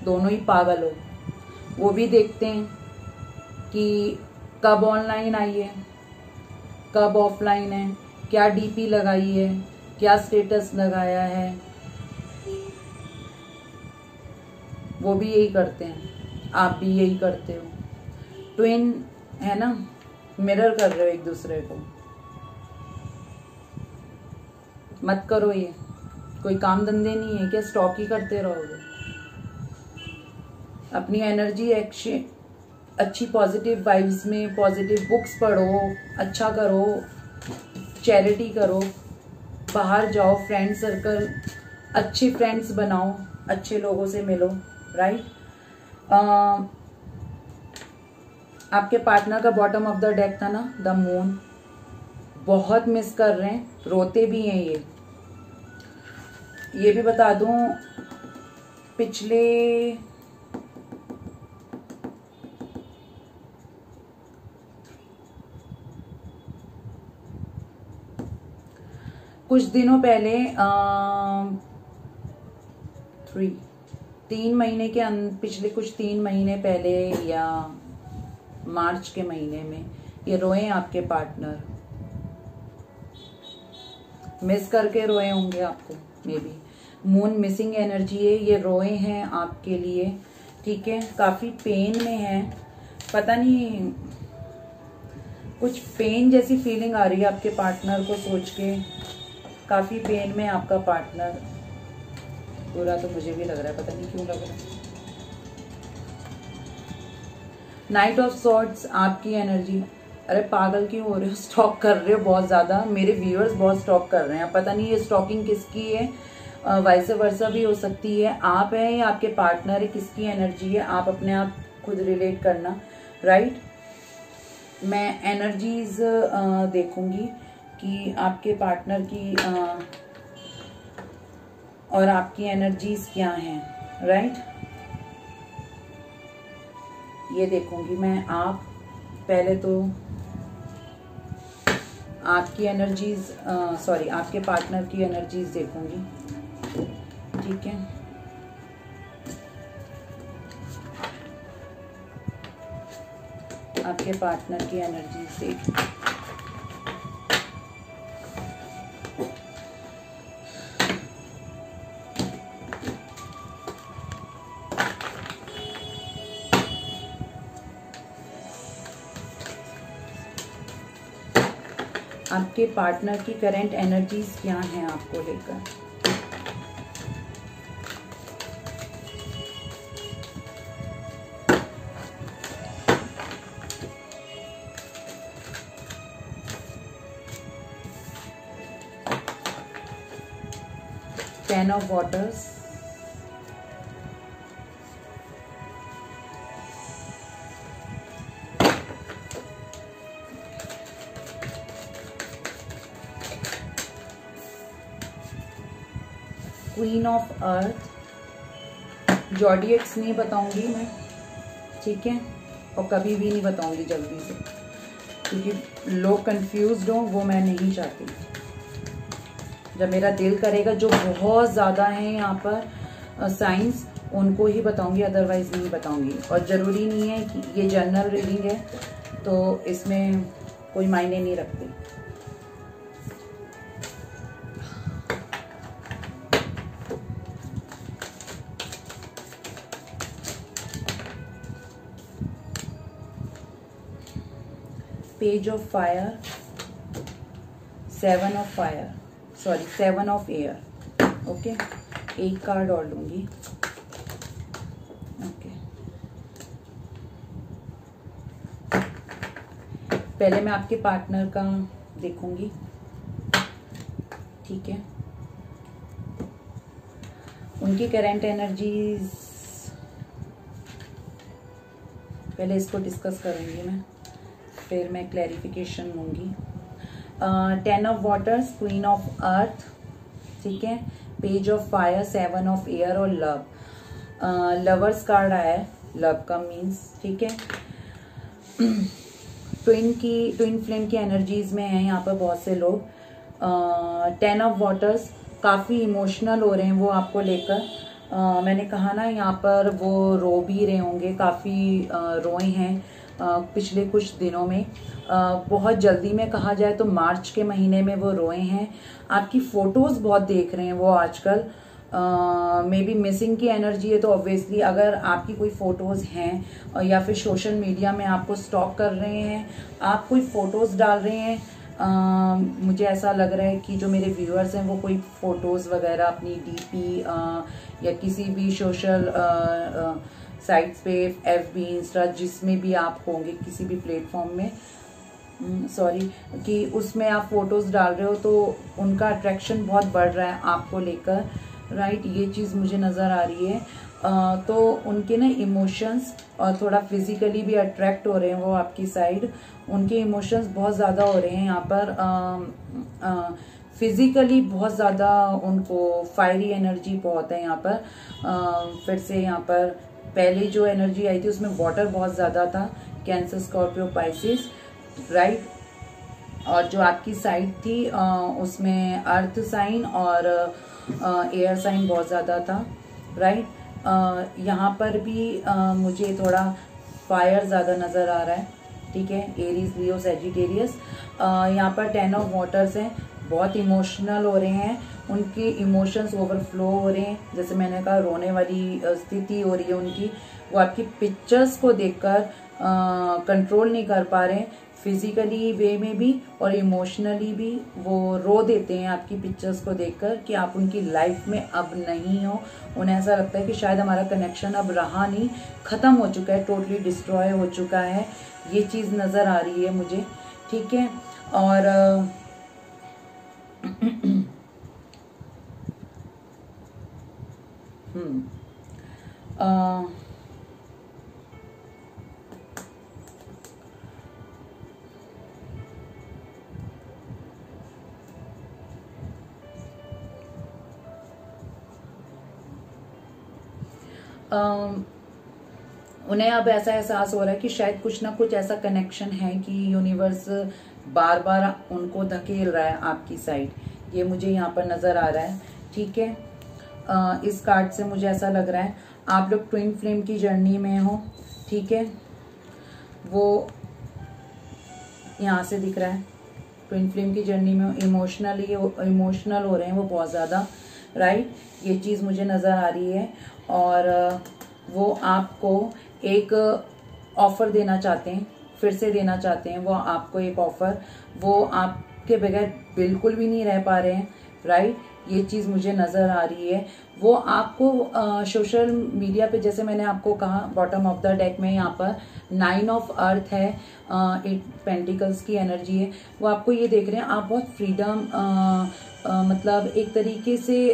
दोनों ही पागल हो। वो भी देखते हैं कि कब ऑनलाइन आई है, कब ऑफलाइन है, क्या डीपी लगाई है, क्या स्टेटस लगाया है। वो भी यही करते हैं, आप भी यही करते हो। ट्विन है ना, मिरर कर रहे हो एक दूसरे को। मत करो ये, कोई काम धंधे नहीं है क्या, स्टॉक ही करते रहोगे। अपनी एनर्जी अच्छी पॉजिटिव वाइब्स में, पॉजिटिव बुक्स पढ़ो, अच्छा करो, चैरिटी करो, बाहर जाओ, फ्रेंड सर्कल, अच्छे फ्रेंड्स बनाओ, अच्छे लोगों से मिलो। राइट, आपके पार्टनर का बॉटम ऑफ द डेक था ना, द मून, बहुत मिस कर रहे हैं, रोते भी हैं ये भी बता दूं। पिछले कुछ दिनों पहले 3 महीने के पिछले कुछ 3 महीने पहले या मार्च के महीने में ये रोए आपके पार्टनर, मिस करके रोए होंगे आपको, may be moon missing energy है, ये रोए हैं आपके लिए, ठीक है। काफी पेन में है, पता नहीं कुछ पेन जैसी फीलिंग आ रही है आपके पार्टनर को सोच के, काफी पेन में आपका पार्टनर। बुरा तो मुझे भी लग रहा है, पता नहीं क्यों लग रहा है। नाइट ऑफ सॉर्ड्स आपकी एनर्जी, अरे पागल क्यों हो रहे हो, स्टॉक कर रहे हो बहुत ज्यादा, मेरे व्यूअर्स बहुत स्टॉक कर रहे हैं, पता नहीं ये स्टॉकिंग किसकी है, वाइस वर्सा भी हो सकती है, आप है या आपके पार्टनर है, किसकी एनर्जी है, आप अपने आप खुद रिलेट करना, राइट। मैं एनर्जीज देखूंगी कि आपके पार्टनर की और आपकी एनर्जीज क्या हैं, राइट। ये देखूंगी मैं। आप पहले तो आपकी एनर्जीज सॉरी आपके पार्टनर की एनर्जीज देखूंगी, ठीक है। आपके पार्टनर की एनर्जीज देखूंगी। आपके पार्टनर की करंट एनर्जीज क्या हैं आपको लेकर। Ten of waters, queen of earth, zodiacs नहीं बताऊंगी मैं, ठीक है, और कभी भी नहीं बताऊंगी जल्दी से, क्योंकि लोग कंफ्यूज्ड हो वो मैं नहीं चाहती। जब मेरा दिल करेगा, जो बहुत ज़्यादा है यहाँ पर साइंस, उनको ही बताऊंगी, अदरवाइज नहीं बताऊंगी। और ज़रूरी नहीं है कि ये जनरल रीडिंग है तो इसमें कोई मायने नहीं रखती। Page of fire, 7 of fire, sorry 7 of air, okay. एक कार्ड और लूंगी, ओके। पहले मैं आपके पार्टनर का देखूंगी, ठीक है। उनकी करंट एनर्जीज पहले इसको डिस्कस करूंगी मैं, फिर मैं क्लैरिफिकेशन लूंगी। 10 ऑफ वाटर्स, क्वीन ऑफ अर्थ, ठीक है, page of fire, 7 of air और लव। लवर्स कार्ड आया है, लव का मीन्स, ठीक है। ट्विन फ्लेम की एनर्जीज में है यहाँ पर बहुत से लोग। 10 ऑफ वाटर्स, काफी इमोशनल हो रहे हैं वो आपको लेकर। मैंने कहा ना यहाँ पर वो रो भी रहे होंगे, काफी रोए हैं पिछले कुछ दिनों में, बहुत जल्दी में कहा जाए तो मार्च के महीने में वो रोए हैं। आपकी फोटोज बहुत देख रहे हैं वो आजकल, मे बी मिसिंग की एनर्जी है, तो ऑब्वियसली अगर आपकी कोई फोटोज हैं या फिर सोशल मीडिया में आपको स्टॉक कर रहे हैं, आप कोई फोटोज डाल रहे हैं, मुझे ऐसा लग रहा है कि जो मेरे व्यूअर्स हैं वो कोई फोटोज वगैरह अपनी डीपी या किसी भी सोशल साइट्स पे, FB, इंस्टा, जिसमें भी आप होंगे, किसी भी प्लेटफॉर्म में, सॉरी, कि उसमें आप फोटोज डाल रहे हो तो उनका अट्रैक्शन बहुत बढ़ रहा है आपको लेकर, राइट। ये चीज़ मुझे नज़र आ रही है। तो उनके ना इमोशंस और थोड़ा फिजिकली भी अट्रैक्ट हो रहे हैं वो आपकी साइड, उनके इमोशंस बहुत ज़्यादा हो रहे हैं यहाँ पर। फिजिकली बहुत ज़्यादा उनको फायरी एनर्जी बहुत है यहाँ पर। फिर से यहाँ पर पहले जो एनर्जी आई थी उसमें वाटर बहुत ज़्यादा था, कैंसर, स्कॉर्पियो, पाइसेस, राइट। और जो आपकी साइड थी उसमें अर्थ साइन और एयर साइन बहुत ज़्यादा था, राइट। यहाँ पर भी मुझे थोड़ा फायर ज़्यादा नज़र आ रहा है, ठीक है, एरीज, लियो, सैजिटेरियस। यहाँ पर 10 ऑफ वाटर्स हैं, बहुत इमोशनल हो रहे हैं, उनके इमोशंस ओवरफ्लो हो रहे हैं, जैसे मैंने कहा रोने वाली स्थिति हो रही है उनकी। वो आपकी पिक्चर्स को देखकर कंट्रोल नहीं कर पा रहे हैं, फिजिकली वे में भी और इमोशनली भी वो रो देते हैं आपकी पिक्चर्स को देखकर कि आप उनकी लाइफ में अब नहीं हो। उन्हें ऐसा लगता है कि शायद हमारा कनेक्शन अब रहा नहीं, ख़त्म हो चुका है, टोटली डिस्ट्रॉय हो चुका है, ये चीज़ नज़र आ रही है मुझे, ठीक है। और उन्हें अब ऐसा एहसास हो रहा है कि शायद कुछ ना कुछ ऐसा कनेक्शन है कि यूनिवर्स बार बार उनको धकेल रहा है आपकी साइड, ये मुझे यहाँ पर नज़र आ रहा है, ठीक है। इस कार्ड से मुझे ऐसा लग रहा है आप लोग ट्विन फ्लेम की जर्नी में हो, ठीक है। वो यहाँ से दिख रहा है ट्विन फ्लेम की जर्नी में इमोशनल हो रहे हैं वो बहुत ज़्यादा, राइट, ये चीज़ मुझे नज़र आ रही है। और वो आपको एक ऑफ़र देना चाहते हैं, फिर से देना चाहते हैं वो आपको एक ऑफ़र, वो आपके बगैर बिल्कुल भी नहीं रह पा रहे हैं, राइट, ये चीज़ मुझे नज़र आ रही है। वो आपको सोशल मीडिया पे, जैसे मैंने आपको कहा बॉटम ऑफ द डेक में यहाँ पर 9 ऑफ अर्थ है, 8 पेंटिकल्स की एनर्जी है, वो आपको ये देख रहे हैं आप बहुत फ्रीडम मतलब एक तरीके से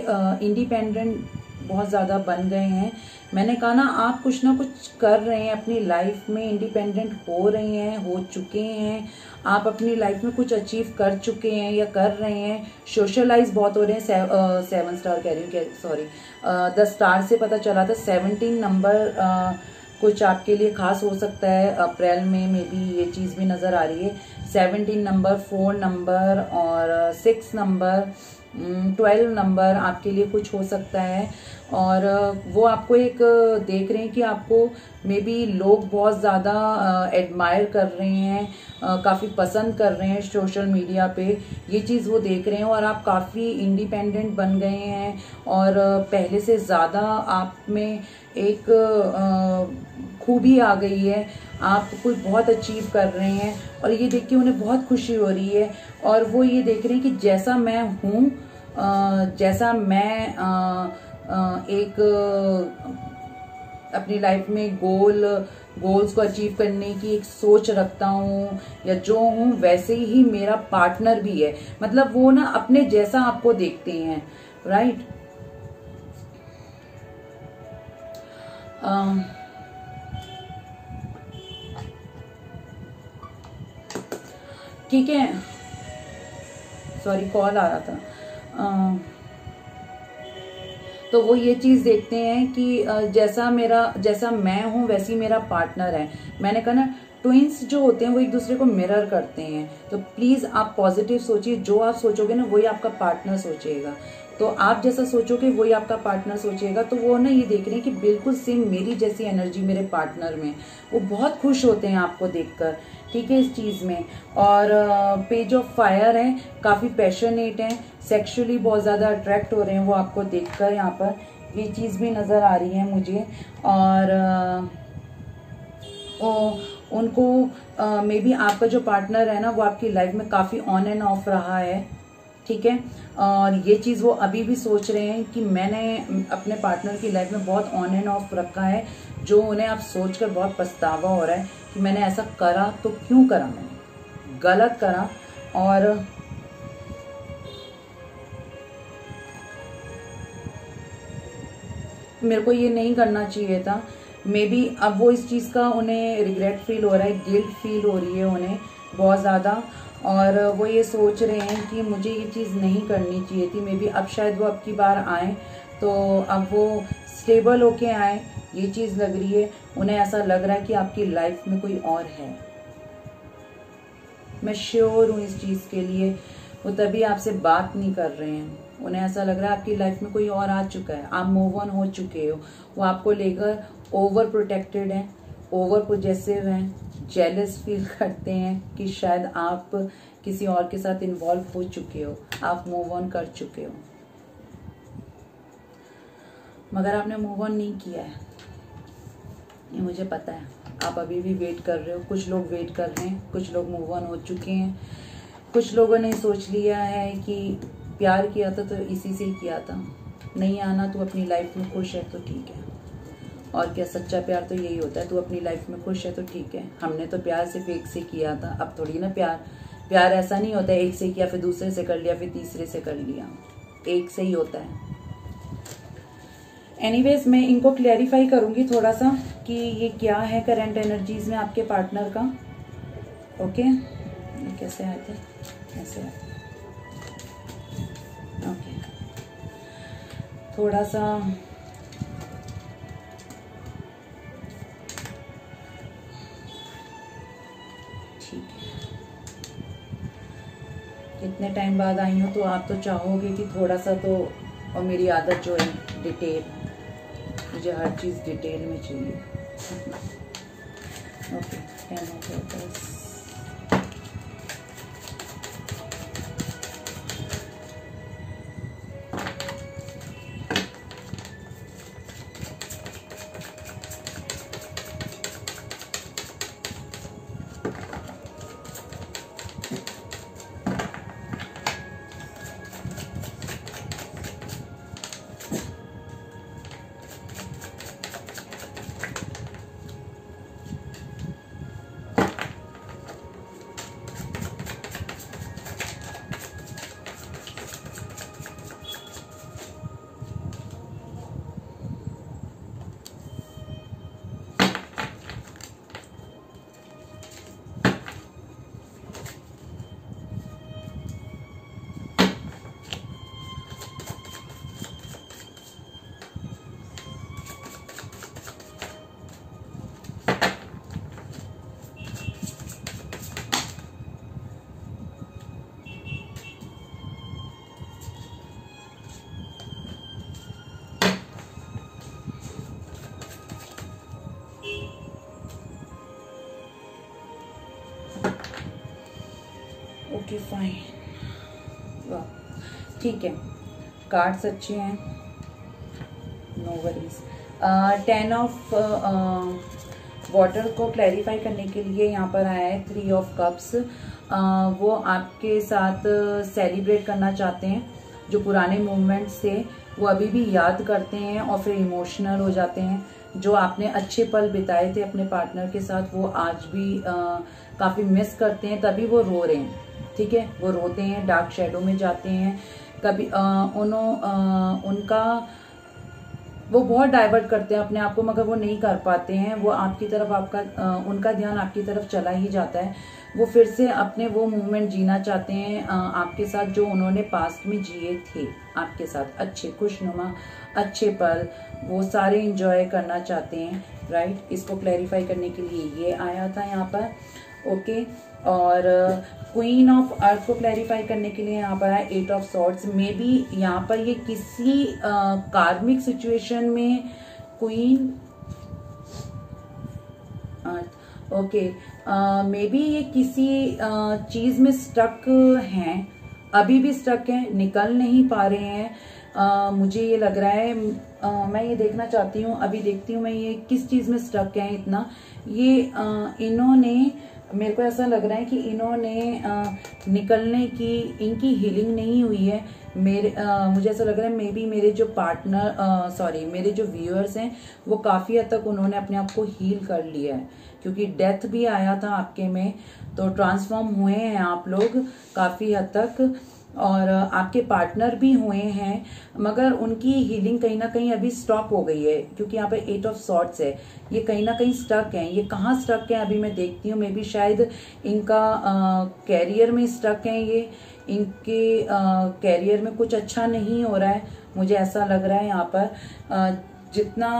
इंडिपेंडेंट बहुत ज़्यादा बन गए हैं। मैंने कहा ना आप कुछ ना कुछ कर रहे हैं अपनी लाइफ में, इंडिपेंडेंट हो रहे हैं, हो चुके हैं, आप अपनी लाइफ में कुछ अचीव कर चुके हैं या कर रहे हैं, सोशलाइज बहुत हो रहे हैं। 7 स्टार कह रही हूँ, सॉरी 10 स्टार से पता चला था 17 नंबर कुछ आपके लिए खास हो सकता है अप्रैल में भी, ये चीज़ भी नज़र आ रही है। 17 नंबर, 4 नंबर और 6 नंबर, 12 नंबर आपके लिए कुछ हो सकता है। और वो आपको एक देख रहे हैं कि आपको मे बी लोग बहुत ज़्यादा एडमायर कर रहे हैं, काफ़ी पसंद कर रहे हैं सोशल मीडिया पे, ये चीज़ वो देख रहे हैं। और आप काफ़ी इंडिपेंडेंट बन गए हैं और पहले से ज़्यादा आप में एक खूबी आ गई है, आप कुछ बहुत अचीव कर रहे हैं और ये देख के उन्हें बहुत खुशी हो रही है। और वो ये देख रहे हैं कि जैसा मैं हूँ, जैसा मैं एक अपनी लाइफ में गोल्स को अचीव करने की एक सोच रखता हूँ या जो हूँ वैसे ही मेरा पार्टनर भी है, मतलब वो ना अपने जैसा आपको देखते हैं, राइट। ठीक है, सॉरी कॉल आ रहा था। तो वो ये चीज़ देखते हैं कि जैसा मैं हूँ वैसी मेरा पार्टनर है। मैंने कहा ना ट्विंस जो होते हैं वो एक दूसरे को मिरर करते हैं, तो प्लीज़ आप पॉजिटिव सोचिए, जो आप सोचोगे ना वही आपका पार्टनर सोचेगा, तो आप जैसा सोचोगे वही आपका पार्टनर सोचेगा। तो वो ना ये देख रहे हैं कि बिल्कुल सेम मेरी जैसी एनर्जी मेरे पार्टनर में, वो बहुत खुश होते हैं आपको देखकर, ठीक है, इस चीज़ में। और पेज ऑफ फायर है, काफ़ी पैशनेट हैं, सेक्सुअली बहुत ज़्यादा अट्रैक्ट हो रहे हैं वो आपको देखकर, यहाँ पर ये चीज़ भी नज़र आ रही है मुझे। और उनको मे बी आपका जो पार्टनर है ना वो आपकी लाइफ में काफ़ी ऑन एंड ऑफ रहा है, ठीक है। और ये चीज़ वो अभी भी सोच रहे हैं कि मैंने अपने पार्टनर की लाइफ में बहुत ऑन एंड ऑफ रखा है, जो उन्हें अब सोचकर बहुत पछतावा हो रहा है कि मैंने ऐसा करा तो क्यों करा, मैंने गलत करा और मेरे को ये नहीं करना चाहिए था। मे बी अब वो इस चीज़ का उन्हें रिग्रेट फील हो रहा है, गिल्ट फील हो रही है उन्हें बहुत ज़्यादा, और वो ये सोच रहे हैं कि मुझे ये चीज़ नहीं करनी चाहिए थी। मे बी अब शायद वो अब की बार आए तो अब वो स्टेबल होके आए, ये चीज़ लग रही है उन्हें। ऐसा लग रहा है कि आपकी लाइफ में कोई और है, मैं श्योर हूँ इस चीज़ के लिए। वो तभी आपसे बात नहीं कर रहे हैं, उन्हें ऐसा लग रहा है आपकी लाइफ में कोई और आ चुका है, आप मूव ऑन हो चुके हो। वो आपको लेकर ओवर प्रोटेक्टेड हैं, ओवर पॉजेसिव हैं, जेलस फील करते हैं कि शायद आप किसी और के साथ इन्वॉल्व हो चुके हो, आप मूव ऑन कर चुके हो, मगर आपने मूव ऑन नहीं किया है, ये मुझे पता है। आप अभी भी वेट कर रहे हो, कुछ लोग वेट कर रहे हैं, कुछ लोग मूव ऑन हो चुके हैं, कुछ लोगों ने सोच लिया है कि प्यार किया था तो इसी से ही किया था, नहीं आना तो अपनी लाइफ में खुश है तो ठीक है। और क्या, सच्चा प्यार तो यही होता है, तू अपनी लाइफ में खुश है तो ठीक है। हमने तो प्यार सिर्फ एक से किया था, अब थोड़ी ना प्यार ऐसा नहीं होता है एक से किया फिर दूसरे से कर लिया फिर तीसरे से कर लिया, एक से ही होता है। एनीवेज मैं इनको क्लैरिफाई करूंगी थोड़ा सा कि ये क्या है करंट एनर्जीज में आपके पार्टनर का। ओके, ये कैसे आए थे, ऐसे आए थे। ओके, थोड़ा सा ठीक है, इतने टाइम बाद आई हूँ तो आप तो चाहोगे कि थोड़ा सा तो, और मेरी आदत जो है डिटेल, मुझे हर चीज़ डिटेल में चाहिए। ओके, 10 ऑफ पेंटल्स, ओके फाइन, वाह ठीक है, कार्ड्स अच्छे हैं, नो वरीज। 10 ऑफ वाटर को क्लैरिफाई करने के लिए यहाँ पर आया है 3 ऑफ कप्स। वो आपके साथ सेलिब्रेट करना चाहते हैं, जो पुराने मोमेंट्स थे वो अभी भी याद करते हैं और फिर इमोशनल हो जाते हैं। जो आपने अच्छे पल बिताए थे अपने पार्टनर के साथ वो आज भी काफ़ी मिस करते हैं, तभी वो रो रहे हैं, ठीक है। वो रोते हैं, डार्क शेडो में जाते हैं, कभी उनका वो बहुत डाइवर्ट करते हैं अपने आप को, मगर वो नहीं कर पाते हैं। वो आपकी तरफ, उनका ध्यान आपकी तरफ चला ही जाता है। वो फिर से अपने वो मूवमेंट जीना चाहते हैं आपके साथ, जो उन्होंने पास्ट में जिए थे आपके साथ, अच्छे खुशनुमा अच्छे पल, वो सारे इंजॉय करना चाहते हैं, राइट। इसको क्लैरिफाई करने के लिए ये आया था यहाँ पर, ओके। और क्वीन ऑफ अर्थ को क्लैरिफाई करने के लिए यहाँ पर है 8 ऑफ सॉर्ड्स। मे बी यहाँ पर ये किसी कार्मिक सिचुएशन में क्वीन, ओके, मे बी ये किसी चीज में स्टक हैं, अभी भी स्टक हैं, निकल नहीं पा रहे हैं। मुझे ये लग रहा है, मैं ये देखना चाहती हूँ, अभी देखती हूँ मैं ये किस चीज में स्टक है इतना। ये इन्होंने, मेरे को ऐसा लग रहा है कि इन्होंने निकलने की, इनकी हीलिंग नहीं हुई है। मुझे ऐसा लग रहा है मे बी मेरे जो पार्टनर मेरे जो व्यूअर्स हैं वो काफ़ी हद तक उन्होंने अपने आप को हील कर लिया है, क्योंकि डेथ भी आया था आपके में, तो ट्रांसफॉर्म हुए हैं आप लोग काफ़ी हद तक, और आपके पार्टनर भी हुए हैं, मगर उनकी हीलिंग कहीं ना कहीं अभी स्टॉप हो गई है, क्योंकि यहाँ पे 8 ऑफ सॉर्ड्स है। ये कहीं ना कहीं स्टक हैं। ये कहाँ स्टक हैं अभी मैं देखती हूँ, मे बी शायद इनका कैरियर में स्टक हैं। ये इनके कैरियर में कुछ अच्छा नहीं हो रहा है, मुझे ऐसा लग रहा है यहाँ पर। जितना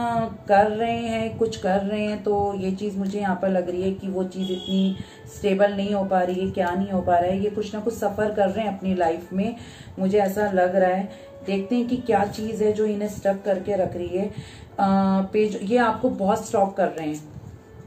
कर रहे हैं, कुछ कर रहे हैं, तो ये चीज़ मुझे यहाँ पर लग रही है कि वो चीज़ इतनी स्टेबल नहीं हो पा रही है। क्या नहीं हो पा रहा है, ये कुछ ना कुछ सफ़र कर रहे हैं अपनी लाइफ में, मुझे ऐसा लग रहा है। देखते हैं कि क्या चीज़ है जो इन्हें स्टक करके रख रही है। पेज ये आपको बहुत स्टॉप कर रहे हैं।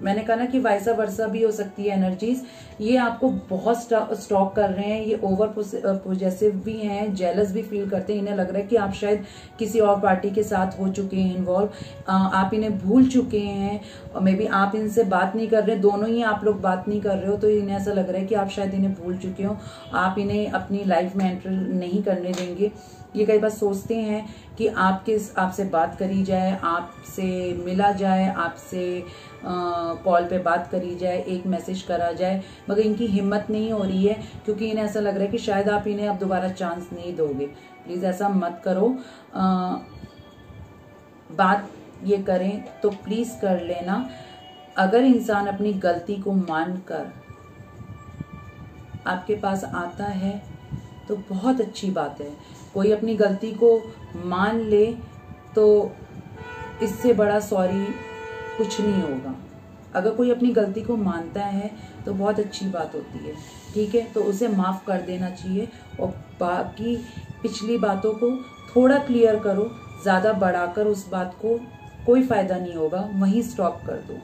मैंने कहा ना कि वाइसा वर्सा भी हो सकती है एनर्जीज। ये आपको बहुत स्टॉप कर रहे हैं। ये ओवर पॉजेसिव भी हैं, जेलस भी फील करते हैं। इन्हें लग रहा है कि आप शायद किसी और पार्टी के साथ हो चुके हैं इन्वॉल्व, आप इन्हें भूल चुके हैं, और मे बी आप इनसे बात नहीं कर रहे, दोनों ही आप लोग बात नहीं कर रहे हो, तो इन्हें ऐसा लग रहा है कि आप शायद इन्हें भूल चुके हो, आप इन्हें अपनी लाइफ में एंटर नहीं करने देंगे। ये कई बार सोचते हैं कि आपसे बात करी जाए, आपसे मिला जाए, आपसे कॉल पे बात करी जाए, एक मैसेज करा जाए, मगर इनकी हिम्मत नहीं हो रही है, क्योंकि इन्हें ऐसा लग रहा है कि शायद आप इन्हें अब दोबारा चांस नहीं दोगे। प्लीज़ ऐसा मत करो। बात ये करें तो प्लीज़ कर लेना। अगर इंसान अपनी गलती को मानकर आपके पास आता है तो बहुत अच्छी बात है। कोई अपनी गलती को मान ले तो इससे बड़ा सॉरी कुछ नहीं होगा। अगर कोई अपनी गलती को मानता है तो बहुत अच्छी बात होती है, ठीक है, तो उसे माफ़ कर देना चाहिए। और बाकी पिछली बातों को थोड़ा क्लियर करो, ज़्यादा बढ़ाकर उस बात को कोई फ़ायदा नहीं होगा, वहीं स्टॉप कर दो।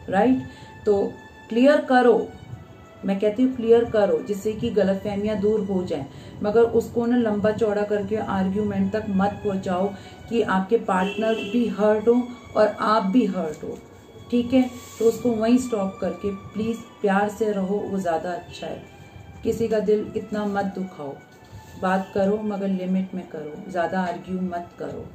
राइट, तो क्लियर करो, मैं कहती हूँ क्लियर करो, जिससे कि गलतफहमियां दूर हो जाएं, मगर उसको ना लंबा चौड़ा करके आर्ग्यूमेंट तक मत पहुंचाओ कि आपके पार्टनर भी हर्ट हो और आप भी हर्ट हो, ठीक है। तो उसको वहीं स्टॉप करके प्लीज़ प्यार से रहो, वो ज़्यादा अच्छा है। किसी का दिल इतना मत दुखाओ, बात करो मगर लिमिट में करो, ज़्यादा आर्ग्यू मत करो।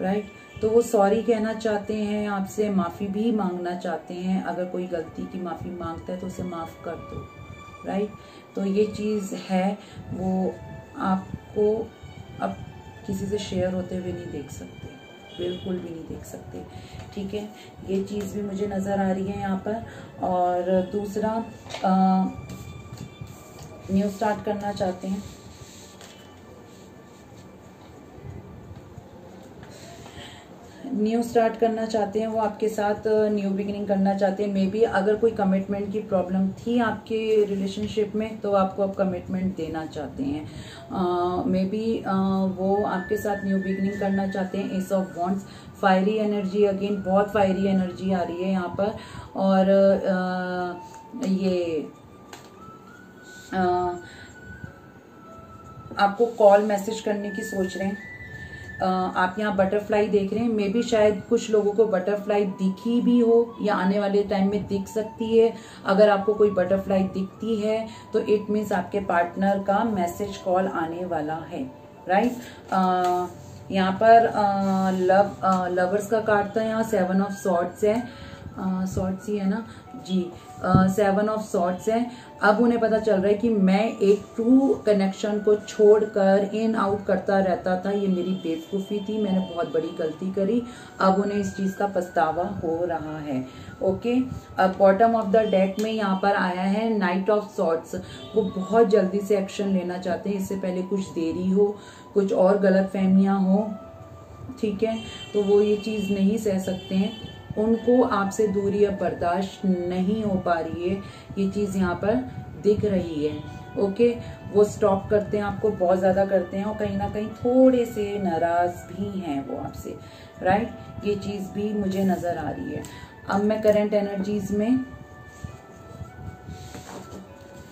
राइट, तो वो सॉरी कहना चाहते हैं आपसे, माफ़ी भी मांगना चाहते हैं। अगर कोई गलती की माफ़ी मांगता है तो उसे माफ़ कर दो। राइट, तो ये चीज़ है, वो आपको अब किसी से शेयर होते हुए नहीं देख सकते, बिल्कुल भी नहीं देख सकते, ठीक है। ये चीज़ भी मुझे नज़र आ रही है यहाँ पर। और दूसरा, न्यू स्टार्ट करना चाहते हैं, न्यू स्टार्ट करना चाहते हैं, वो आपके साथ न्यू बिगिनिंग करना चाहते हैं। मे बी अगर कोई कमिटमेंट की प्रॉब्लम थी आपके रिलेशनशिप में तो आपको अब कमिटमेंट देना चाहते हैं। मे बी वो आपके साथ न्यू बिगिनिंग करना चाहते हैं। S of wands, fiery energy, again बहुत फायरी एनर्जी आ रही है यहाँ पर। और ये आपको कॉल मैसेज करने की सोच रहे हैं। आप यहाँ बटरफ्लाई देख रहे हैं, मे बी शायद कुछ लोगों को बटरफ्लाई दिखी भी हो या आने वाले टाइम में दिख सकती है। अगर आपको कोई बटरफ्लाई दिखती है तो इट मीन्स आपके पार्टनर का मैसेज कॉल आने वाला है। राइट, यहाँ पर लवर्स का कार्ड था, यहाँ 7 ऑफ सॉर्ड्स है, सॉर्ड्स ही है ना जी, 7 ऑफ सॉर्ड्स है। अब उन्हें पता चल रहा है कि मैं एक ट्रू कनेक्शन को छोड़कर इन आउट करता रहता था, ये मेरी बेवकूफ़ी थी, मैंने बहुत बड़ी गलती करी। अब उन्हें इस चीज़ का पछतावा हो रहा है। ओके, अब बॉटम ऑफ द डेक में यहाँ पर आया है नाइट ऑफ सॉर्ड्स। वो बहुत जल्दी से एक्शन लेना चाहते हैं, इससे पहले कुछ देरी हो, कुछ और गलतफहमियां हो, ठीक है, तो वो ये चीज़ नहीं सह सकते हैं। उनको आपसे दूरी अब बर्दाश्त नहीं हो पा रही है, ये चीज़ यहाँ पर दिख रही है। ओके, वो स्टॉप करते हैं, आपको बहुत ज़्यादा करते हैं, और कहीं ना कहीं थोड़े से नाराज़ भी हैं वो आपसे। राइट, ये चीज़ भी मुझे नज़र आ रही है। अब मैं करंट एनर्जीज में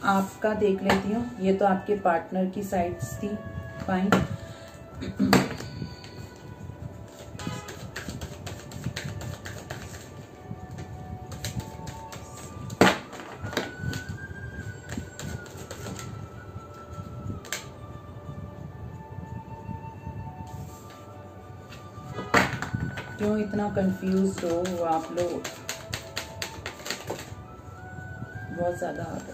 आपका देख लेती हूँ। ये तो आपके पार्टनर की साइड्स थी, फाइन। क्यों इतना कंफ्यूज हो आप लोग, बहुत ज़्यादा आ गए।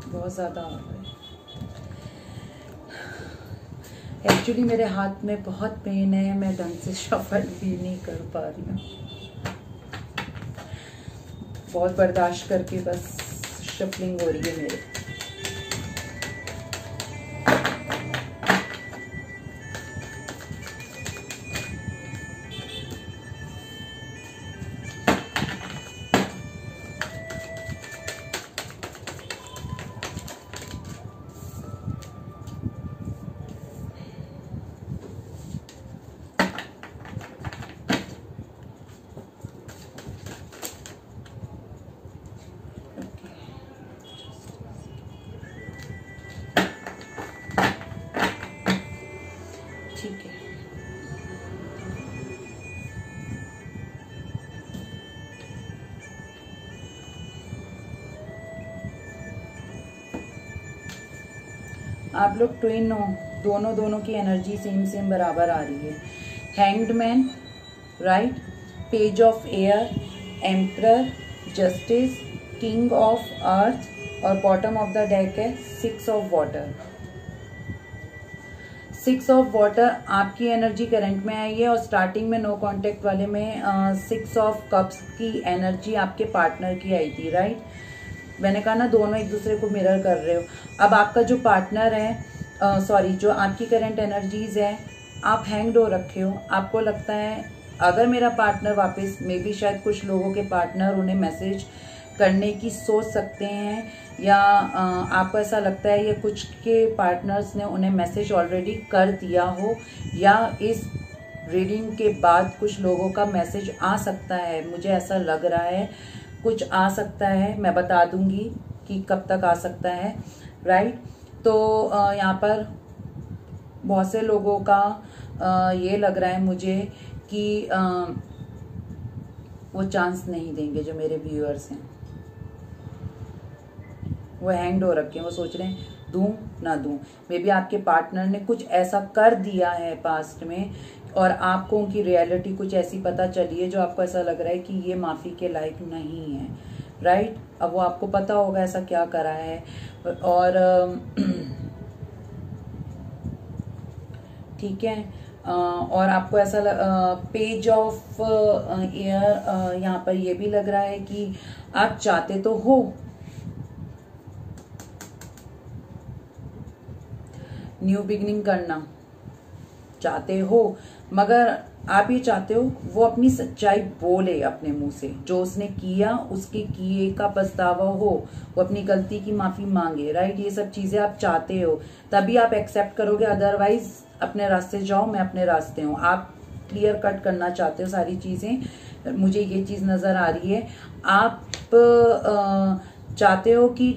बहुत ज़्यादा आ गए। एक्चुअली मेरे हाथ में बहुत पेन है, मैं ढंग से शफल भी नहीं कर पा रही हूँ। बहुत बर्दाश्त करके बस शफलिंग हो रही है मेरे। ठीक है, आप लोग ट्विन हो, दोनों की एनर्जी सेम बराबर आ रही है। Hanged man, right, page of air, emperor, justice, king of earth और बॉटम ऑफ द डेक है 6 ऑफ वाटर। 6 ऑफ वाटर आपकी एनर्जी करंट में आई है और स्टार्टिंग में नो कांटेक्ट वाले में 6 ऑफ कप्स की एनर्जी आपके पार्टनर की आई थी, राइट। मैंने कहा ना दोनों एक दूसरे को मिरर कर रहे हो। अब आपका जो पार्टनर है जो आपकी करंट एनर्जीज है, आप हैंग्ड हो रखे हो। आपको लगता है अगर मेरा पार्टनर वापस, मे बी शायद कुछ लोगों के पार्टनर उन्हें मैसेज करने की सोच सकते हैं, या आपको ऐसा लगता है ये कुछ के पार्टनर्स ने उन्हें मैसेज ऑलरेडी कर दिया हो, या इस रीडिंग के बाद कुछ लोगों का मैसेज आ सकता है। मुझे ऐसा लग रहा है कुछ आ सकता है, मैं बता दूंगी कि कब तक आ सकता है, राइट। तो यहाँ पर बहुत से लोगों का ये लग रहा है मुझे कि वो चांस नहीं देंगे। जो मेरे व्यूअर्स हैं वो हैंग्ड हो रखे हैं, वो सोच रहे हैं दूं ना दूं। मे बी आपके पार्टनर ने कुछ ऐसा कर दिया है पास्ट में और आपको उनकी रियलिटी कुछ ऐसी पता चली है जो आपको ऐसा लग रहा है कि ये माफ़ी के लायक नहीं है, राइट। अब वो आपको पता होगा ऐसा क्या करा है। और ठीक है, और आपको ऐसा पेज ऑफ एयर यहाँ पर ये भी लग रहा है कि आप चाहते तो हो, न्यू बिगनिंग करना चाहते हो, मगर आप ये चाहते हो वो अपनी सच्चाई बोले अपने मुंह से, जो उसने किया उसके किए का पछतावा हो, वो अपनी गलती की माफी मांगे, राइट। ये सब चीजें आप चाहते हो, तभी आप एक्सेप्ट करोगे। अदरवाइज अपने रास्ते जाओ, मैं अपने रास्ते हूँ। आप क्लियर कट करना चाहते हो सारी चीजें, मुझे ये चीज नजर आ रही है। आप चाहते हो कि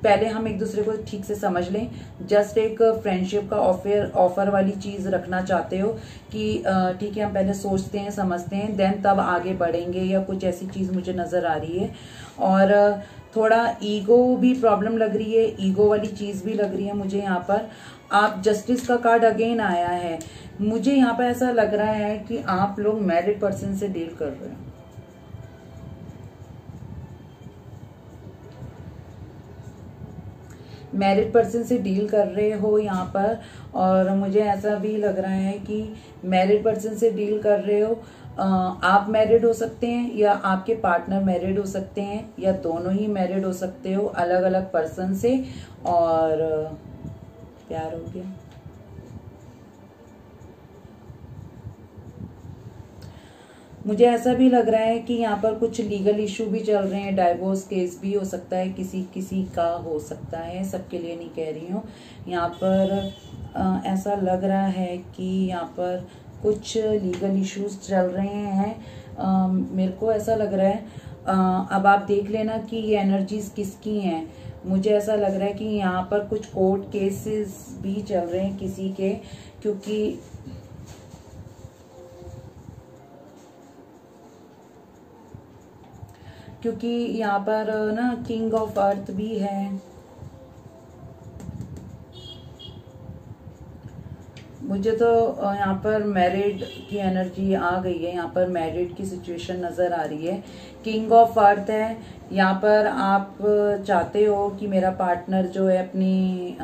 पहले हम एक दूसरे को ठीक से समझ लें, जस्ट एक फ्रेंडशिप का ऑफर वाली चीज रखना चाहते हो कि ठीक है हम पहले सोचते हैं समझते हैं देन तब आगे बढ़ेंगे, या कुछ ऐसी चीज मुझे नजर आ रही है। और थोड़ा ईगो भी प्रॉब्लम लग रही है, ईगो वाली चीज भी लग रही है मुझे यहाँ पर। आप जस्टिस का कार्ड अगेन आया है, मुझे यहाँ पर ऐसा लग रहा है कि आप लोग मैरिड पर्सन से डील कर रहे हो। मैरिड पर्सन से डील कर रहे हो यहाँ पर, और मुझे ऐसा भी लग रहा है कि मैरिड पर्सन से डील कर रहे हो। आप मैरिड हो सकते हैं या आपके पार्टनर मैरिड हो सकते हैं, या दोनों ही मैरिड हो सकते हो अलग अलग पर्सन से, और प्यार हो गया। मुझे ऐसा भी लग रहा है कि यहाँ पर कुछ लीगल इशू भी चल रहे हैं, डाइवोर्स केस भी हो सकता है, किसी का हो सकता है, सबके लिए नहीं कह रही हूँ। यहाँ पर ऐसा लग रहा है कि यहाँ पर कुछ लीगल इश्यूज चल रहे हैं। मेरे को ऐसा लग रहा है, अब आप देख लेना कि ये एनर्जीज किसकी हैं। मुझे ऐसा लग रहा है कि यहाँ पर कुछ कोर्ट केसेस भी चल रहे हैं किसी के, क्योंकि यहाँ पर ना किंग ऑफ अर्थ भी है। मुझे तो यहाँ पर मैरिड की एनर्जी आ गई है, यहाँ पर मैरिड की सिचुएशन नजर आ रही है। किंग ऑफ अर्थ है, यहाँ पर आप चाहते हो कि मेरा पार्टनर जो है अपनी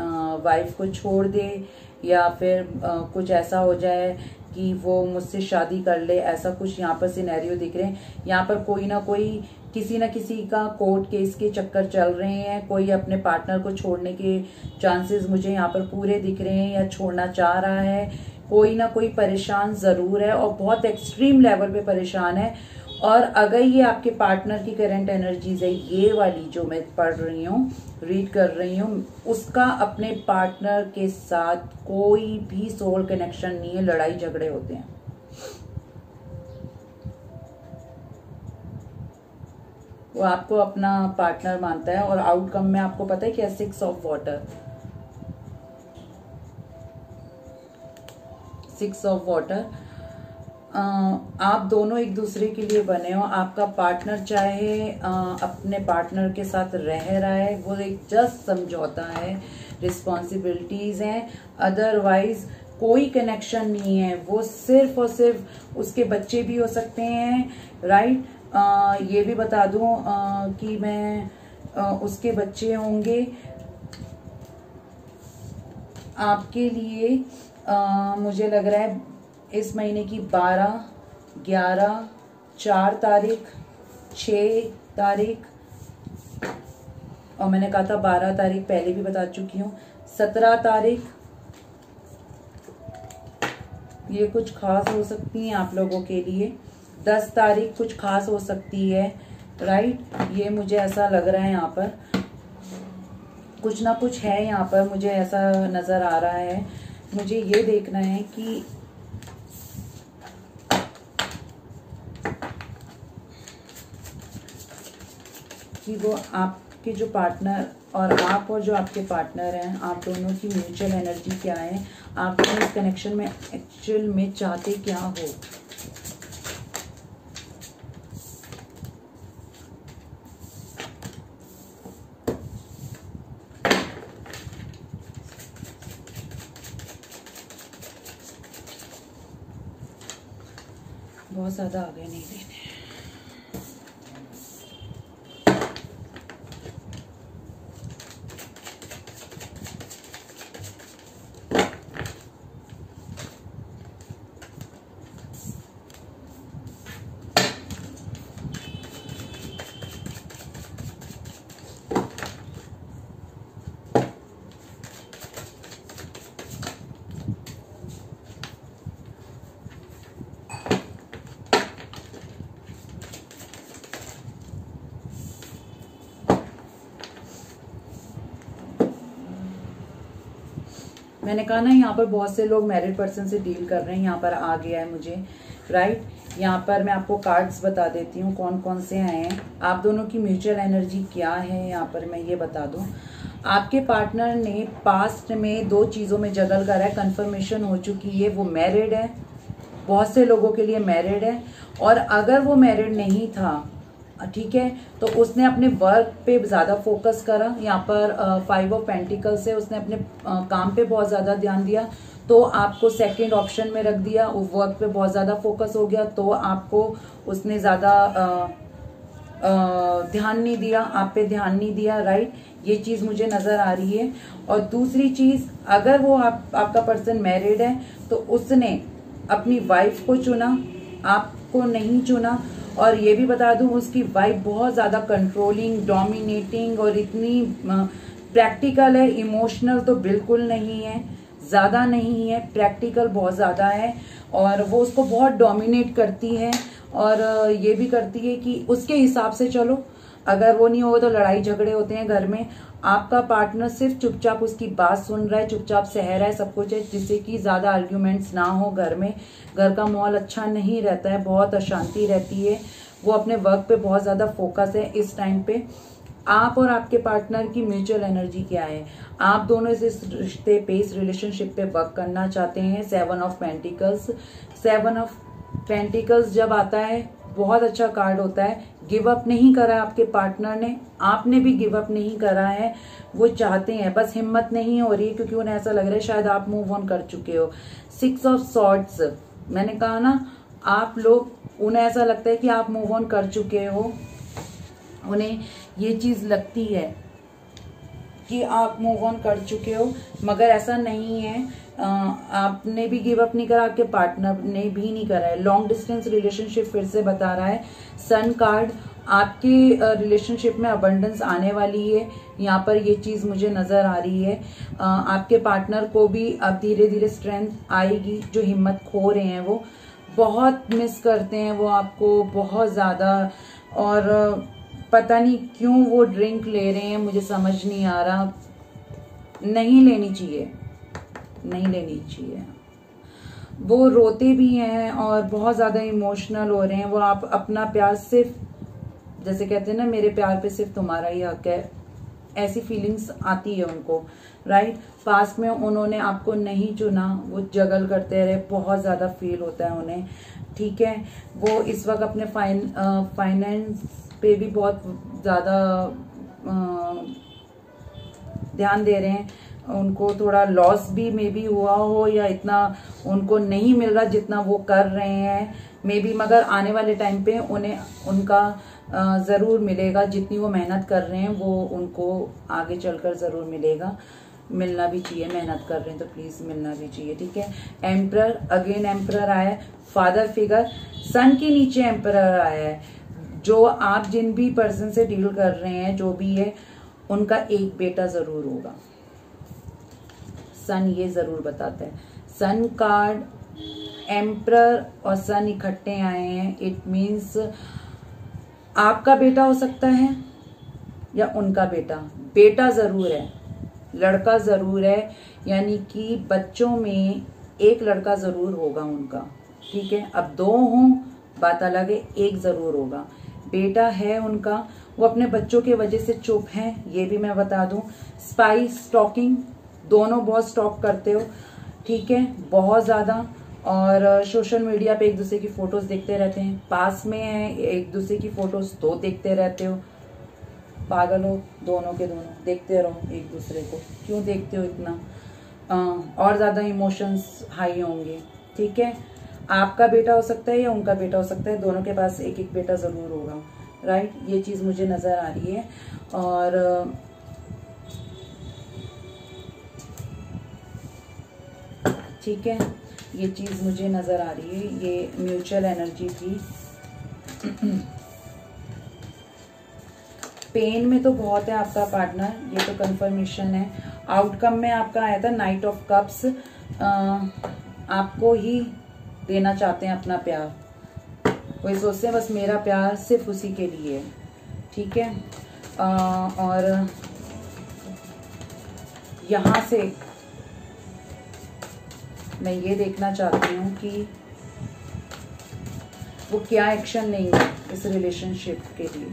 वाइफ को छोड़ दे, या फिर कुछ ऐसा हो जाए कि वो मुझसे शादी कर ले, ऐसा कुछ यहाँ पर सिनेरियो दिख रहे हैं। यहाँ पर कोई ना कोई किसी ना किसी का कोर्ट केस के चक्कर चल रहे हैं, कोई अपने पार्टनर को छोड़ने के चांसेस मुझे यहाँ पर पूरे दिख रहे हैं या छोड़ना चाह रहा है, कोई ना कोई परेशान जरूर है और बहुत एक्सट्रीम लेवल पे परेशान है। और अगर ये आपके पार्टनर की करंट एनर्जीज है, ये वाली जो मैं पढ़ रही हूँ, रीड कर रही हूँ, उसका अपने पार्टनर के साथ कोई भी सोल कनेक्शन नहीं है, लड़ाई झगड़े होते हैं। वो आपको अपना पार्टनर मानता है और आउटकम में आपको पता है क्या, 6 ऑफ वाटर, 6 ऑफ वाटर। आप दोनों एक दूसरे के लिए बने हो। आपका पार्टनर चाहे अपने पार्टनर के साथ रह रहा है, वो एक जस्ट समझौता है, रिस्पॉन्सिबिलिटीज हैं, अदरवाइज कोई कनेक्शन नहीं है। वो सिर्फ और सिर्फ उसके बच्चे भी हो सकते हैं, राइट। ये भी बता दूं कि मैं उसके बच्चे होंगे आपके लिए। मुझे लग रहा है इस महीने की 12, 11, 4 तारीख, 6 तारीख, और मैंने कहा था 12 तारीख पहले भी बता चुकी हूँ, 17 तारीख, ये कुछ खास हो सकती है आप लोगों के लिए। 10 तारीख कुछ खास हो सकती है, राइट। ये मुझे ऐसा लग रहा है, यहाँ पर कुछ ना कुछ है, यहाँ पर मुझे ऐसा नजर आ रहा है। मुझे ये देखना है कि वो आपके जो पार्टनर और आप और जो आपके पार्टनर हैं, आप दोनों की म्यूचुअल एनर्जी क्या है, आप दोनों इस कनेक्शन में एक्चुअल में चाहते क्या हो। बहुत ज़्यादा आगे नहीं देने। मैंने कहा ना, यहाँ पर बहुत से लोग मैरिड पर्सन से डील कर रहे हैं, यहाँ पर आ गया है मुझे, राइट। यहाँ पर मैं आपको कार्ड्स बता देती हूँ कौन कौन से आए हैं। आप दोनों की म्यूचुअल एनर्जी क्या है, यहाँ पर मैं ये बता दूँ। आपके पार्टनर ने पास्ट में 2 चीज़ों में जगल करा है, कंफर्मेशन हो चुकी है, वो मैरिड है, बहुत से लोगों के लिए मैरिड है। और अगर वो मैरिड नहीं था, ठीक है, तो उसने अपने वर्क पे ज़्यादा फोकस करा। यहाँ पर 5 ऑफ पेंटिकल्स है, उसने अपने काम पे बहुत ज़्यादा ध्यान दिया, तो आपको सेकंड ऑप्शन में रख दिया। वो वर्क पे बहुत ज़्यादा फोकस हो गया, तो आपको उसने ज़्यादा ध्यान नहीं दिया, आप पे ध्यान नहीं दिया, राइट। ये चीज़ मुझे नज़र आ रही है। और दूसरी चीज़, अगर वो आपका पर्सन मैरिड है, तो उसने अपनी वाइफ को चुना, आपको नहीं चुना। और ये भी बता दूं, उसकी वाइफ बहुत ज़्यादा कंट्रोलिंग, डोमिनेटिंग और इतनी प्रैक्टिकल है। इमोशनल तो बिल्कुल नहीं है, ज़्यादा नहीं है, प्रैक्टिकल बहुत ज़्यादा है। और वो उसको बहुत डोमिनेट करती है और ये भी करती है कि उसके हिसाब से चलो। अगर वो नहीं होगा तो लड़ाई झगड़े होते हैं घर में। आपका पार्टनर सिर्फ चुपचाप उसकी बात सुन रहा है, चुपचाप सह रहा है, सब कुछ है, जिससे कि ज़्यादा आर्ग्यूमेंट्स ना हो घर में। घर का माहौल अच्छा नहीं रहता है, बहुत अशांति रहती है। वो अपने वर्क पे बहुत ज़्यादा फोकस है इस टाइम पे। आप और आपके पार्टनर की म्यूचुअल एनर्जी क्या है? आप दोनों इस रिश्ते पे, इस रिलेशनशिप पे वर्क करना चाहते हैं। 7 ऑफ पेंटिकल्स, 7 ऑफ पेंटिकल्स जब आता है बहुत अच्छा कार्ड होता है। गिव अप नहीं करा आपके पार्टनर ने, आपने भी गिव अप नहीं करा है। वो चाहते हैं, बस हिम्मत नहीं हो रही है, क्योंकि उन्हें ऐसा लग रहा है शायद आप मूव ऑन कर चुके हो। 6 ऑफ सॉर्ड्स, मैंने कहा ना, आप लोग, उन्हें ऐसा लगता है कि आप मूव ऑन कर चुके हो। उन्हें ये चीज लगती है कि आप मूव ऑन कर चुके हो, मगर ऐसा नहीं है। आपने भी गिव अप नहीं करा, आपके पार्टनर ने भी नहीं करा है। लॉन्ग डिस्टेंस रिलेशनशिप फिर से बता रहा है सन कार्ड, आपके रिलेशनशिप में अबंडेंस आने वाली है, यहाँ पर ये चीज मुझे नजर आ रही है। आपके पार्टनर को भी अब धीरे धीरे स्ट्रेंथ आएगी। जो हिम्मत खो रहे हैं वो बहुत मिस करते हैं वो आपको बहुत ज्यादा, और पता नहीं क्यों वो ड्रिंक ले रहे हैं, मुझे समझ नहीं आ रहा। नहीं लेनी चाहिए, नहीं लेनी चाहिए। वो रोते भी हैं और बहुत ज्यादा इमोशनल हो रहे हैं। वो आप अपना प्यार सिर्फ, जैसे कहते हैं ना, मेरे प्यार पे सिर्फ तुम्हारा ही हक है, ऐसी फीलिंग्स आती है उनको, राइट। पास्ट में उन्होंने आपको नहीं चुना, वो जगल करते रहे, बहुत ज्यादा फील होता है उन्हें, ठीक है। वो इस वक्त अपने फाइनेंस पे भी बहुत ज्यादा ध्यान दे रहे हैं। उनको थोड़ा लॉस भी मे बी हुआ हो, या इतना उनको नहीं मिल रहा जितना वो कर रहे हैं मे बी, मगर आने वाले टाइम पे उन्हें उनका जरूर मिलेगा। जितनी वो मेहनत कर रहे हैं वो उनको आगे चलकर जरूर मिलेगा। मिलना भी चाहिए, मेहनत कर रहे हैं तो प्लीज मिलना भी चाहिए, ठीक है। एम्परर, अगेन एम्परर आया है। फादर फिगर, सन के नीचे एम्परर आया है। जो आप जिन भी पर्सन से डील कर रहे हैं, जो भी है, उनका एक बेटा जरूर होगा। सन ये जरूर बताता है। सन कार्ड, एम्परर और सन इकट्ठे आए हैं, इट मीन्स आपका बेटा हो सकता है या उनका बेटा। बेटा जरूर है, लड़का जरूर है, यानी कि बच्चों में एक लड़का जरूर होगा उनका, ठीक है। अब 2 हों बात अलग है, एक जरूर होगा। बेटा है उनका, वो अपने बच्चों के वजह से चुप हैं, ये भी मैं बता दूं। स्पाई, स्टॉकिंग, दोनों बहुत स्टॉक करते हो, ठीक है, बहुत ज्यादा। और सोशल मीडिया पे एक दूसरे की फोटोज देखते रहते हैं, पास में है एक दूसरे की फोटोज तो देखते रहते हो। पागल हो दोनों के दोनों, देखते रहो एक दूसरे को, क्यों देखते हो इतना। और ज्यादा इमोशंस हाई होंगे, ठीक है। आपका बेटा हो सकता है या उनका बेटा हो सकता है, दोनों के पास एक एक बेटा जरूर होगा, राइट। ये चीज मुझे नजर आ रही है। और ठीक है, ये चीज मुझे नजर आ रही है। ये म्यूचुअल एनर्जी थी। पेन में तो बहुत है आपका पार्टनर, ये तो कंफर्मेशन है। आउटकम में आपका आया था नाइट ऑफ कप्स। आपको ही देना चाहते हैं अपना प्यार, वही सोचते हैं बस मेरा प्यार सिर्फ उसी के लिए है, ठीक है। और यहां से मैं ये देखना चाहती हूँ कि वो क्या एक्शन लेंगे इस रिलेशनशिप के लिए।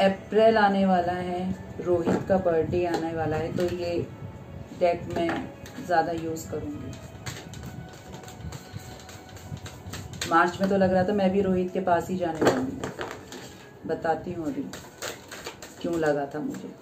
अप्रैल आने वाला है, रोहित का बर्थडे आने वाला है, तो ये डेक मैं ज्यादा यूज करूंगी। मार्च में तो लग रहा था मैं भी रोहित के पास ही जाने वाली हूँ, बताती हूँ अभी क्यों लगा था मुझे।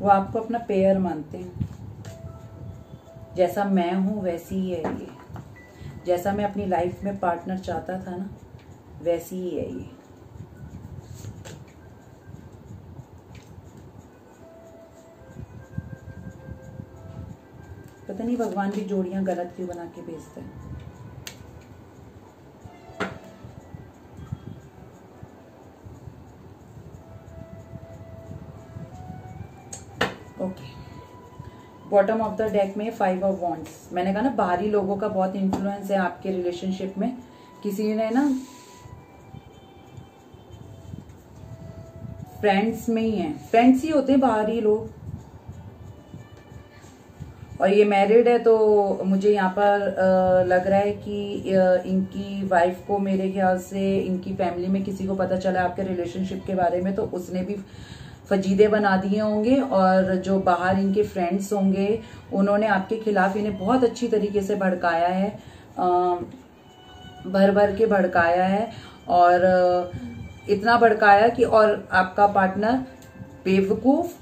वो आपको अपना पेयर मानते हैं। जैसा मैं हूं वैसी ही है ये, जैसा मैं अपनी लाइफ में पार्टनर चाहता था ना, वैसी ही है ये। पता नहीं भगवान भी जोड़ियां गलत क्यों बना के भेजते हैं। Okay, bottom of the deck में 5 ऑफ वॉन्ड्स। मैंने कहा ना बाहरी लोगों का बहुत इन्फ्लुएंस है आपके रिलेशनशिप में। किसी ने ना फ्रेंड्स में ही हैं, फ्रेंड्स ही होते हैं बाहरी लोग। और ये मैरिड है, तो मुझे यहाँ पर लग रहा है कि इनकी वाइफ को, मेरे ख्याल से इनकी फैमिली में किसी को पता चला आपके रिलेशनशिप के बारे में, तो उसने भी फजीदे बना दिए होंगे। और जो बाहर इनके फ्रेंड्स होंगे उन्होंने आपके खिलाफ इन्हें बहुत अच्छी तरीके से भड़काया है, भर भर के भड़काया है। और इतना भड़काया कि और आपका पार्टनर बेवकूफ,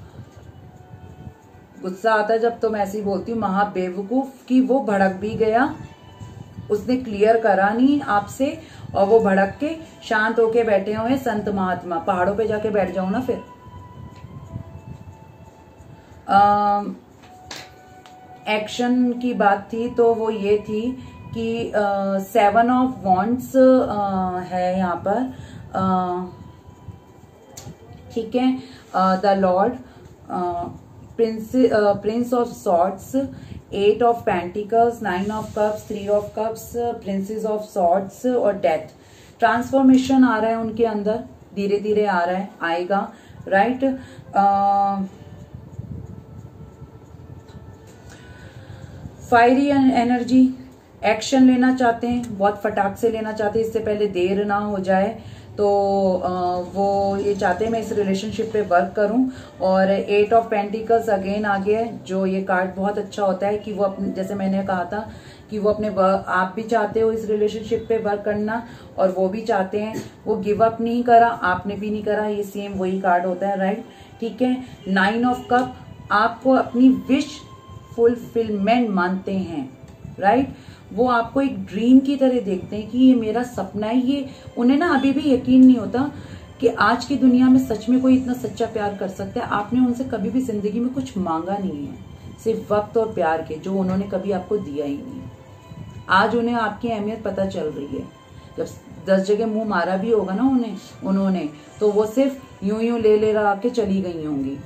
गुस्सा आता है जब तो मैं ऐसे ही बोलती हूँ, महा बेवकूफ कि वो भड़क भी गया, उसने क्लियर करा नहीं आपसे, और वो भड़क के शांत होके बैठे हुए संत महात्मा। पहाड़ों पे जाके बैठ जाओ ना फिर। एक्शन की बात थी तो वो ये थी कि 7 ऑफ वॉन्ड्स है यहाँ पर, ठीक है। The Lord, Prince of swords, 8 of pentacles, 9 of cups, 3 of cups, princess of swords और डेथ। ट्रांसफॉर्मेशन आ रहा है उनके अंदर, धीरे धीरे आ रहा है, आएगा, राइट। फायरी एनर्जी, एक्शन लेना चाहते हैं, बहुत फटाक से लेना चाहते हैं, इससे पहले देर ना हो जाए। तो वो ये चाहते हैं मैं इस रिलेशनशिप पे वर्क करूं। और 8 ऑफ पेंटिकल्स अगेन आ गया है, जो ये कार्ड बहुत अच्छा होता है कि वो अपने, जैसे मैंने कहा था कि वो अपने आप भी चाहते हो इस रिलेशनशिप पे वर्क करना, और वो भी चाहते हैं। वो गिव अप नहीं करा, आपने भी नहीं करा, ये सेम वही कार्ड होता है, राइट, ठीक है। 9 ऑफ कप, आपको अपनी विश फुलफिलमेंट मानते हैं, राइट। वो आपको एक ड्रीम की तरह देखते हैं कि ये मेरा सपना है। ये उन्हें ना अभी भी यकीन नहीं होता कि आज की दुनिया में सच में कोई इतना सच्चा प्यार कर सकता है। आपने उनसे कभी भी जिंदगी में कुछ मांगा नहीं है, सिर्फ वक्त और प्यार के, जो उन्होंने कभी आपको दिया ही नहीं। आज उन्हें आपकी अहमियत पता चल रही है। जब 10 जगह मुंह मारा भी होगा ना उन्होंने, तो वो सिर्फ यूं यूं ले के चली गई होंगी।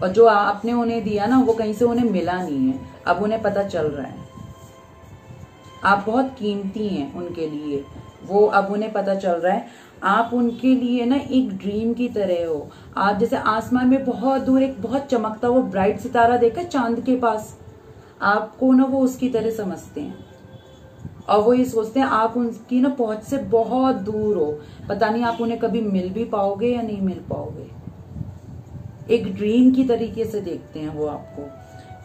और जो आपने उन्हें दिया ना, वो कहीं से उन्हें मिला नहीं है, अब उन्हें पता चल रहा है। आप बहुत कीमती हैं उनके लिए, वो अब उन्हें पता चल रहा है। आप उनके लिए ना एक ड्रीम की तरह हो। आप जैसे आसमान में बहुत दूर एक बहुत चमकता वो ब्राइट सितारा देखा चांद के पास, आपको ना वो उसकी तरह समझते हैं। और वो ये सोचते हैं आप उनकी ना पहुंच से बहुत दूर हो, पता नहीं आप उन्हें कभी मिल भी पाओगे या नहीं मिल पाओगे। एक ड्रीम की तरीके से देखते हैं वो आपको,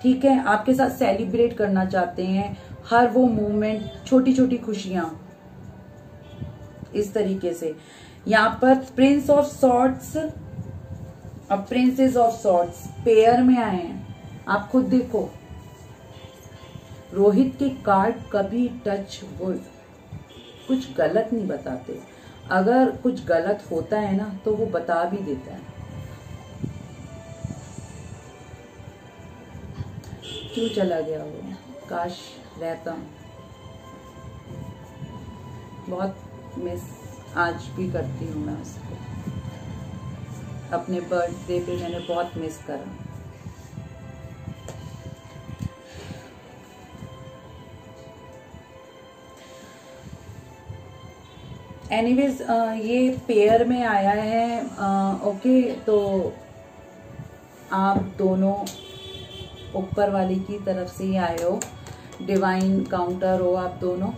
ठीक है। आपके साथ सेलिब्रेट करना चाहते हैं हर वो मूवमेंट, छोटी छोटी खुशियां, इस तरीके से। यहाँ पर प्रिंस ऑफ सॉर्ड्स और प्रिंसेस ऑफ सॉर्ड्स पेयर में आए हैं। आप खुद देखो, रोहित के कार्ड कभी टच वुड कुछ गलत नहीं बताते। अगर कुछ गलत होता है ना तो वो बता भी देता है। क्यों चला गया वो, काश रहता। बहुत मिस आज भी करती हूँ मैं उसको। अपने बर्थडे पे मैंने बहुत मिस करा। एनीवेज ये पेयर में आया है, ओके। तो आप दोनों ऊपर वाले की तरफ से ही आए हो, डिवाइन काउंटर हो आप दोनों,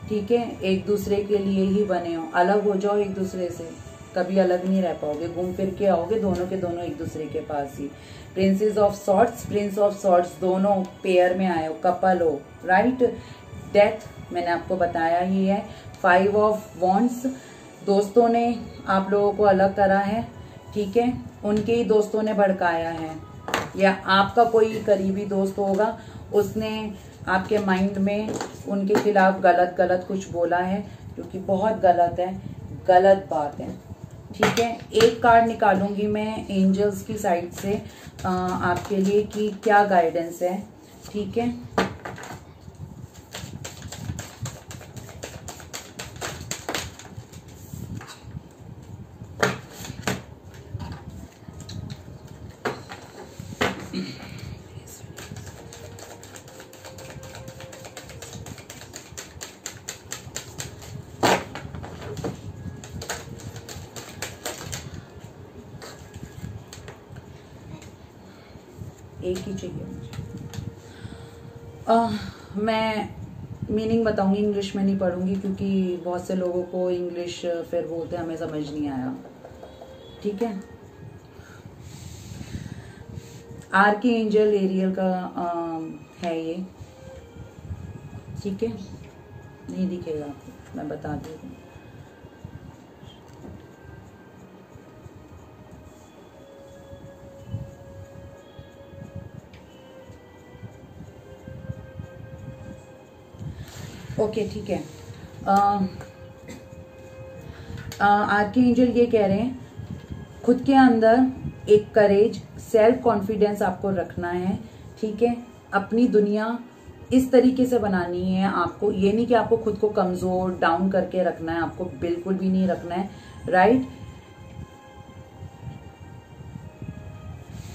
ठीक है। एक दूसरे के लिए ही बने हो। अलग हो जाओ एक दूसरे से, कभी अलग नहीं रह पाओगे, घूम फिर के आओगे दोनों के दोनों एक दूसरे के पास ही। Princess of swords, prince of swords, दोनों पेयर में आए हो, कपल हो, राइट। डेथ मैंने आपको बताया ही है। 5 ऑफ वॉन्ड्स, दोस्तों ने आप लोगों को अलग करा है, ठीक है। उनके ही दोस्तों ने भड़काया है, या आपका कोई करीबी दोस्त होगा, उसने आपके माइंड में उनके खिलाफ गलत गलत कुछ बोला है, जो कि बहुत गलत है, गलत बात है, ठीक है। एक कार्ड निकालूंगी मैं एंजल्स की साइड से आपके लिए कि क्या गाइडेंस है, ठीक है। एक ही चाहिए मुझे। मैं मीनिंग बताऊंगी, इंग्लिश में नहीं पढ़ूंगी क्योंकि बहुत से लोगों को इंग्लिश फिर बोलते हैं हमें समझ नहीं आया। ठीक है। आर्की एंजल एरियल का है ये। ठीक है, नहीं दिखेगा आपको, मैं बता दी हूँ। ओके ठीक है। आर्की एंजल ये कह रहे हैं खुद के अंदर एक करेज, सेल्फ कॉन्फिडेंस आपको रखना है। ठीक है, अपनी दुनिया इस तरीके से बनानी है आपको। ये नहीं कि आपको खुद को कमजोर डाउन करके रखना है, आपको बिल्कुल भी नहीं रखना है। राइट।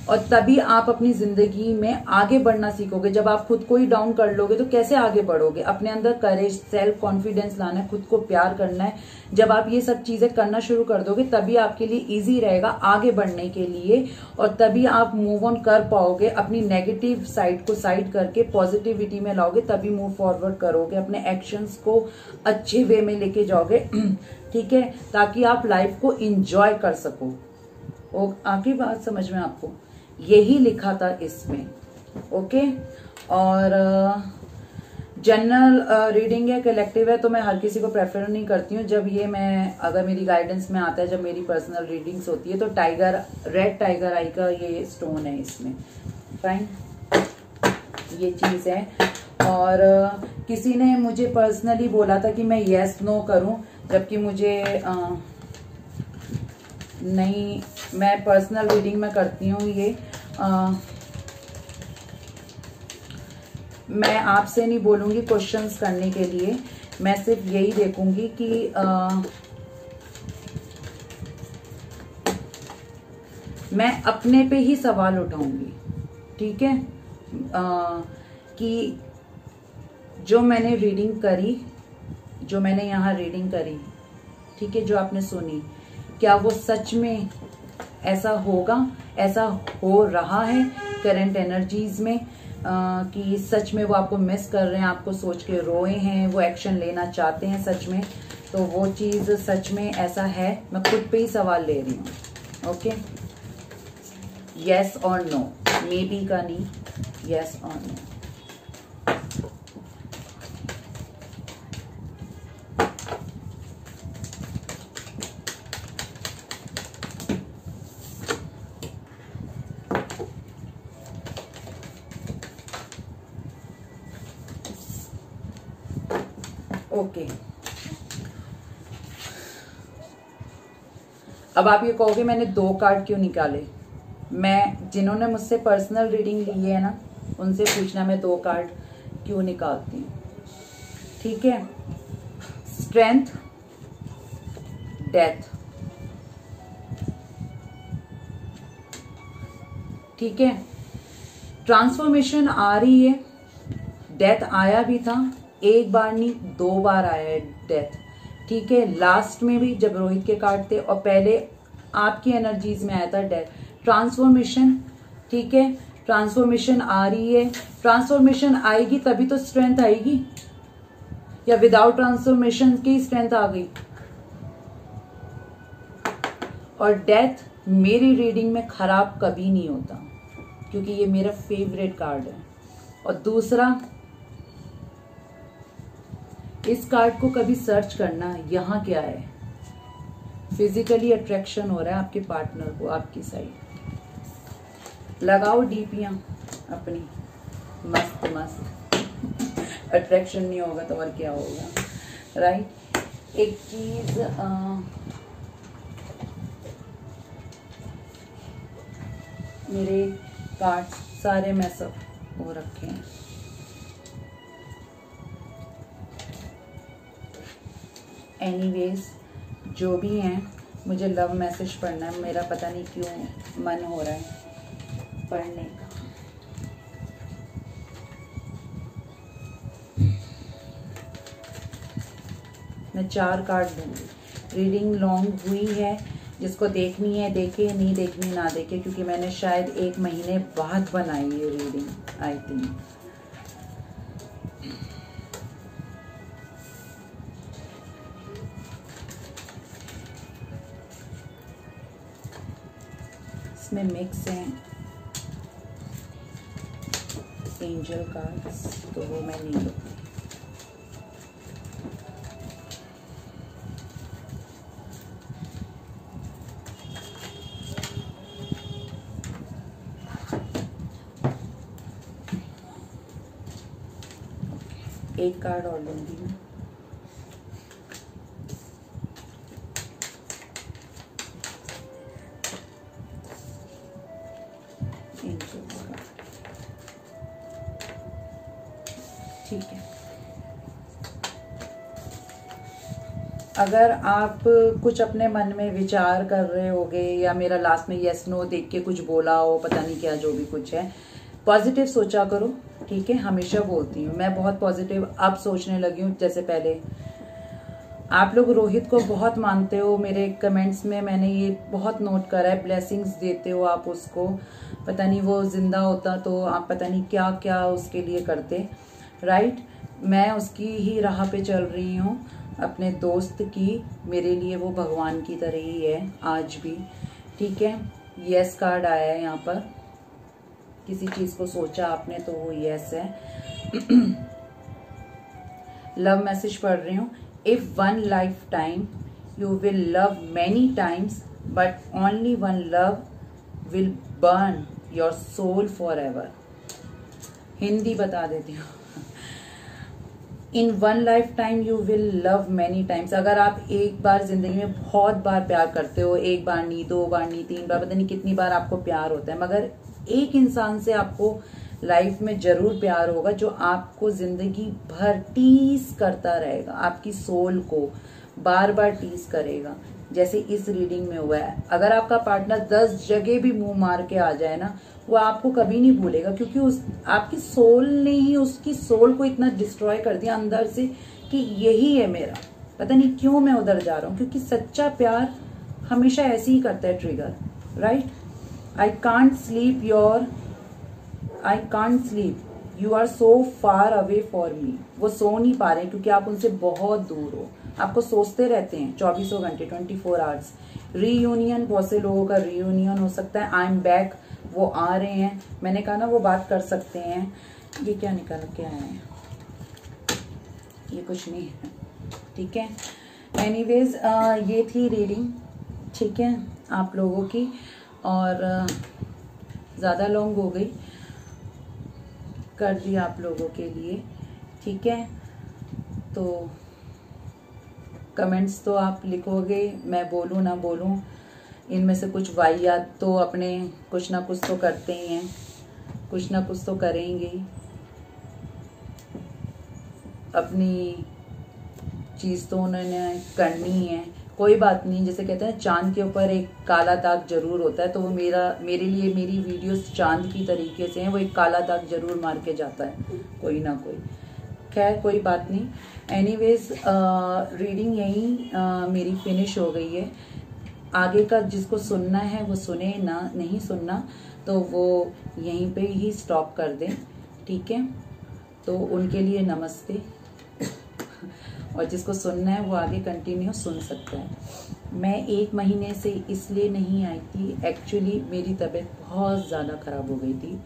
और तभी आप अपनी जिंदगी में आगे बढ़ना सीखोगे। जब आप खुद को ही डाउन कर लोगे तो कैसे आगे बढ़ोगे? अपने अंदर करेज, सेल्फ कॉन्फिडेंस लाना है, खुद को प्यार करना है। जब आप ये सब चीजें करना शुरू कर दोगे तभी आपके लिए इजी रहेगा आगे बढ़ने के लिए, और तभी आप मूव ऑन कर पाओगे। अपनी नेगेटिव साइड को साइड करके पॉजिटिविटी में लाओगे, तभी मूव फॉरवर्ड करोगे। अपने एक्शंस को अच्छे वे में लेके जाओगे। ठीक है, ताकि आप लाइफ को इंजॉय कर सको। और आखिरी बात समझ में आपको यही लिखा था इसमें। ओके। और जनरल रीडिंग है, कलेक्टिव है, तो मैं हर किसी को प्रेफर नहीं करती हूँ। जब ये मैं अगर मेरी गाइडेंस में आता है, जब मेरी पर्सनल रीडिंग्स होती है, तो टाइगर, रेड टाइगर आई का ये स्टोन है इसमें। फाइन, ये चीज है। और किसी ने मुझे पर्सनली बोला था कि मैं यस नो करूं, जबकि मुझे नहीं, मैं पर्सनल रीडिंग में करती हूँ ये। मैं आपसे नहीं बोलूंगी क्वेश्चंस करने के लिए, मैं सिर्फ यही देखूंगी कि मैं अपने पे ही सवाल उठाऊंगी। ठीक है, कि जो मैंने रीडिंग करी, जो मैंने यहाँ रीडिंग करी, ठीक है, जो आपने सुनी, क्या वो सच में ऐसा होगा, ऐसा हो रहा है करंट एनर्जीज में, कि सच में वो आपको मिस कर रहे हैं, आपको सोच के रोए हैं, वो एक्शन लेना चाहते हैं सच में, तो वो चीज सच में ऐसा है? मैं खुद पे ही सवाल ले रही हूँ। ओके, यस और नो, मे बी का नहीं, यस और नो। ओके, अब आप ये कहोगे मैंने 2 कार्ड क्यों निकाले? मैं, जिन्होंने मुझसे पर्सनल रीडिंग ली है ना, उनसे पूछना मैं 2 कार्ड क्यों निकालती हूँ। ठीक है, स्ट्रेंथ, डेथ। ठीक है, ट्रांसफॉर्मेशन आ रही है, डेथ आया भी था, एक बार नहीं 2 बार आया है डेथ। ठीक है, लास्ट में भी जब रोहित के कार्ड थे, और पहले आपकी एनर्जीज में आया था डेथ। ट्रांसफॉर्मेशन, ठीक है, ट्रांसफॉर्मेशन आ रही है। ट्रांसफॉर्मेशन आएगी तभी तो स्ट्रेंथ आएगी, या विदाउट ट्रांसफॉर्मेशन की स्ट्रेंथ आ गई? और डेथ मेरी रीडिंग में खराब कभी नहीं होता, क्योंकि ये मेरा फेवरेट कार्ड है। और दूसरा, इस कार्ड को कभी सर्च करना, यहाँ क्या है? फिजिकली अट्रैक्शन हो रहा है आपके पार्टनर को आपकी साइड। लगाओ डीपियां अपनी मस्त मस्त। अट्रैक्शन नहीं होगा तो और क्या होगा? राइट। एक चीज, मेरे कार्ड्स सारे मैसअप हो रखे हैं। एनीवेज, जो भी हैं, मुझे लव मैसेज पढ़ना है। मेरा पता नहीं क्यों मन हो रहा है पढ़ने का। मैं 4 कार्ड दूंगी। रीडिंग लॉन्ग हुई है, जिसको देखनी है देखे, नहीं देखनी ना देखे, क्योंकि मैंने शायद 1 महीने बाद बनाई है रीडिंग आई थिंक। इसमें मिक्स हैं एंजल कार्ड्स, तो वो मैं नहीं लूँगी। एक कार्ड और लूँगी मैं। ठीक है, अगर आप कुछ अपने मन में विचार कर रहे होगे या मेरा लास्ट में यस नो देख के कुछ बोला हो, पता नहीं क्या जो भी कुछ है, पॉजिटिव सोचा करो, ठीक है। हमेशा बोलती हूँ मैं बहुत पॉजिटिव अब सोचने लगी हूँ, जैसे पहले आप लोग रोहित को बहुत मानते हो, मेरे कमेंट्स में मैंने ये बहुत नोट करा है, ब्लेसिंग्स देते हो आप उसको, पता नहीं वो जिंदा होता तो आप पता नहीं क्या क्या उसके लिए करते, राइट। मैं उसकी ही राह पे चल रही हूँ, अपने दोस्त की, मेरे लिए वो भगवान की तरह ही है आज भी, ठीक है। यस कार्ड आया है यहाँ पर, किसी चीज को सोचा आपने तो वो यस है। लव मैसेज पढ़ रही हूँ। If one life time you will love many times but only one love will burn your soul for ever. Hindi बता देती हूँ। In one life time you will love many times. अगर आप एक बार जिंदगी में बहुत बार प्यार करते हो, एक बार नहीं, 2 बार नहीं, 3 बार, पता नहीं कितनी बार आपको प्यार होता है, मगर एक इंसान से आपको लाइफ में जरूर प्यार होगा जो आपको जिंदगी भर टीज करता रहेगा, आपकी सोल को बार बार टीज करेगा, जैसे इस रीडिंग में हुआ है। अगर आपका पार्टनर 10 जगह भी मुंह मार के आ जाए ना, वो आपको कभी नहीं भूलेगा, क्योंकि आपकी सोल ने ही उसकी सोल को इतना डिस्ट्रॉय कर दिया अंदर से कि यही है मेरा, पता नहीं क्यों मैं उधर जा रहा हूँ, क्योंकि सच्चा प्यार हमेशा ऐसे ही करता है trigger, right. I can't sleep, you are so far away for me। वो सो नहीं पा रहे क्योंकि आप उनसे बहुत दूर हो, आपको सोचते रहते हैं 24 घंटे, 24 आवर्स। रीयूनियन, बहुत से लोगों का रीयूनियन हो सकता है। आई एम बैक, वो आ रहे हैं, मैंने कहा ना वो बात कर सकते हैं। ये क्या निकल के आए हैं, ये कुछ नहीं है, ठीक है। एनीवेज ये थी रीडिंग, ठीक है, आप लोगों की, और ज़्यादा लॉन्ग हो गई, कर दी आप लोगों के लिए, ठीक है। तो कमेंट्स तो आप लिखोगे, मैं बोलूँ ना बोलूँ, इनमें से कुछ वाहियात तो अपने कुछ ना कुछ तो करते ही हैं, कुछ ना कुछ तो करेंगे, अपनी चीज़ तो उन्होंने करनी है। कोई बात नहीं, जैसे कहते हैं चांद के ऊपर एक काला दाग जरूर होता है, तो वो मेरे लिए मेरी वीडियोस चांद की तरीके से हैं, वो एक काला दाग जरूर मार के जाता है कोई ना कोई। खैर कोई बात नहीं। एनीवेज रीडिंग यही मेरी फिनिश हो गई है। आगे का जिसको सुनना है वो सुने, ना नहीं सुनना तो वो यहीं पे ही स्टॉप कर दें, ठीक है। तो उनके लिए नमस्ते, और जिसको सुनना है वो आगे कंटिन्यू सुन सकता है। मैं 1 महीने से इसलिए नहीं आई थी, एक्चुअली मेरी तबीयत बहुत ज़्यादा ख़राब हो गई थी,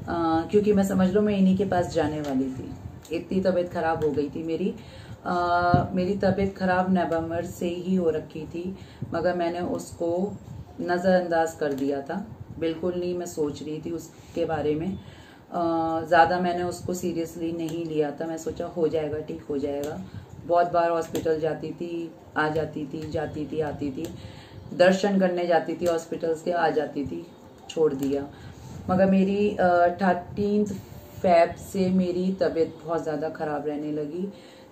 क्योंकि मैं समझ लो मैं इन्हीं के पास जाने वाली थी, इतनी तबीयत ख़राब हो गई थी मेरी। मेरी तबीयत ख़राब नवंबर से ही हो रखी थी, मगर मैंने उसको नज़रअंदाज कर दिया था, बिल्कुल नहीं मैं सोच रही थी उसके बारे में, ज़्यादा मैंने उसको सीरियसली नहीं लिया था। मैं सोचा हो जाएगा, ठीक हो जाएगा। बहुत बार हॉस्पिटल जाती थी, आ जाती थी, जाती थी, आती थी, दर्शन करने जाती थी हॉस्पिटल्स के, आ जाती थी, छोड़ दिया। मगर मेरी 13 फ़रवरी से मेरी तबीयत बहुत ज़्यादा ख़राब रहने लगी,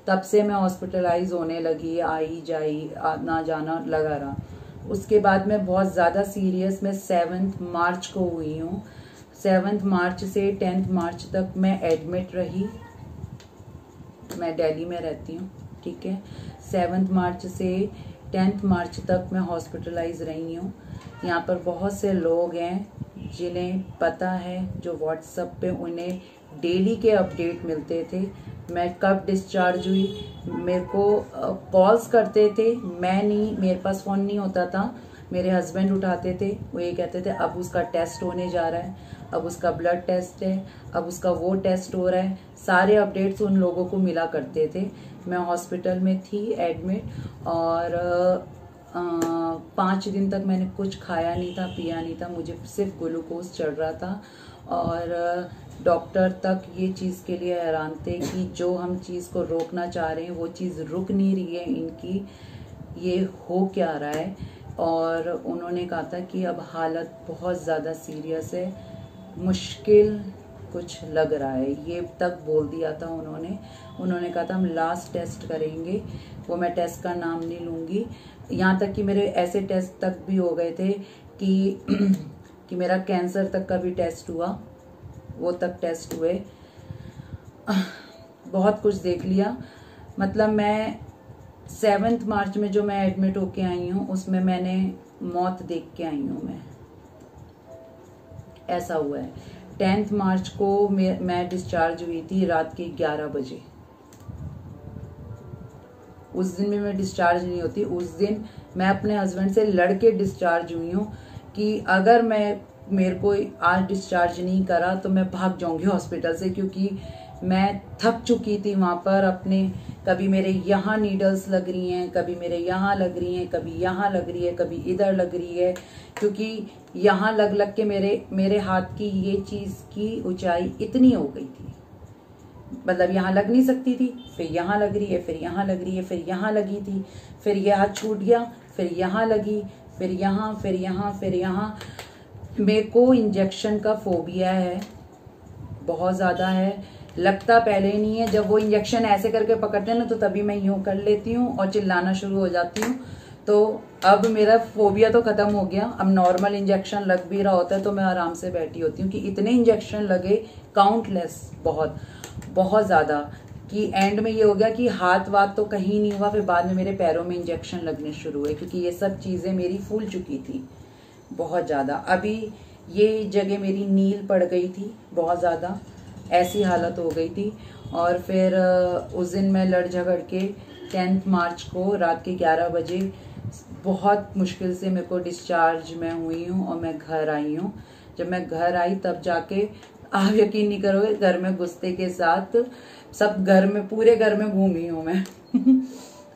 तब से मैं हॉस्पिटलाइज होने लगी, आई जाई आना जाना लगा रहा। उसके बाद मैं बहुत ज़्यादा सीरियस, मैं 7 मार्च को हुई हूँ। 7 मार्च से 10 मार्च तक मैं एडमिट रही, मैं दिल्ली में रहती हूँ, ठीक है। 7 मार्च से 10 मार्च तक मैं हॉस्पिटलाइज रही हूँ। यहाँ पर बहुत से लोग हैं जिन्हें पता है, जो व्हाट्सएप पे उन्हें डेली के अपडेट मिलते थे। मैं कब डिस्चार्ज हुई, मेरे को कॉल्स करते थे, मैं नहीं, मेरे पास फ़ोन नहीं होता था, मेरे हस्बैंड उठाते थे। वो ये कहते थे अब उसका टेस्ट होने जा रहा है, अब उसका ब्लड टेस्ट है, अब उसका वो टेस्ट हो रहा है। सारे अपडेट्स उन लोगों को मिला करते थे। मैं हॉस्पिटल में थी एडमिट और 5 दिन तक मैंने कुछ खाया नहीं था, पिया नहीं था, मुझे सिर्फ ग्लूकोज चढ़ रहा था। और डॉक्टर तक ये चीज़ के लिए हैरान थे कि जो हम चीज़ को रोकना चाह रहे हैं वो चीज़ रुक नहीं रही है इनकी, ये हो क्या रहा है। और उन्होंने कहा था कि अब हालत बहुत ज़्यादा सीरियस है, मुश्किल कुछ लग रहा है, ये तक बोल दिया था उन्होंने कहा था हम लास्ट टेस्ट करेंगे, वो मैं टेस्ट का नाम नहीं लूँगी। यहाँ तक कि मेरे ऐसे टेस्ट तक भी हो गए थे कि मेरा कैंसर तक का भी टेस्ट हुआ, वो तक टेस्ट हुए। बहुत कुछ देख लिया। मतलब मैं 7 मार्च में जो मैं एडमिट होके आई हूँ उसमें मैंने मौत देख के आई हूँ मैं, ऐसा हुआ है। 10 मार्च को मैं डिस्चार्ज हुई थी रात के 11 बजे। उस दिन भी मैं डिस्चार्ज नहीं होती, उस दिन मैं अपने हस्बैंड से लड़के डिस्चार्ज हुई हूँ कि अगर मेरे को आज डिस्चार्ज नहीं करा तो मैं भाग जाऊंगी हॉस्पिटल से, क्योंकि मैं थक चुकी थी वहाँ पर अपने। कभी मेरे यहाँ नीडल्स लग रही हैं, कभी मेरे यहाँ लग रही हैं, कभी यहाँ लग रही है, कभी इधर लग रही है, क्योंकि यहाँ लग लग के मेरे हाथ की ये चीज़ की ऊंचाई इतनी हो गई थी। मतलब यहाँ लग नहीं सकती थी, फिर यहाँ लग रही है, फिर यहाँ लग रही है, फिर यहाँ लगी थी, फिर ये हाथ छूट गया, फिर यहाँ लगी, फिर यहाँ, फिर यहाँ, फिर यहाँ। मेरे को इंजेक्शन का फोबिया है, बहुत ज़्यादा है। लगता पहले ही नहीं है, जब वो इंजेक्शन ऐसे करके पकड़ते हैं ना तो तभी मैं यूँ कर लेती हूँ और चिल्लाना शुरू हो जाती हूँ। तो अब मेरा फोबिया तो ख़त्म हो गया। अब नॉर्मल इंजेक्शन लग भी रहा होता है तो मैं आराम से बैठी होती हूँ कि इतने इंजेक्शन लगे, काउंटलेस, बहुत ज़्यादा, कि एंड में ये हो गया कि हाथ वाथ तो कहीं नहीं हुआ। फिर बाद में मेरे पैरों में इंजेक्शन लगने शुरू हुए, क्योंकि ये सब चीज़ें मेरी फूल चुकी थी बहुत ज़्यादा। अभी ये जगह मेरी नील पड़ गई थी बहुत ज़्यादा, ऐसी हालत हो गई थी। और फिर उस दिन मैं लड़ झगड़ के 10 मार्च को रात के 11 बजे बहुत मुश्किल से मेरे को डिस्चार्ज मैं हुई हूँ और मैं घर आई हूँ। जब मैं घर आई तब जाके आप यकीन नहीं करोगे, घर में गुस्से के साथ सब घर में, पूरे घर में घूमी हूँ मैं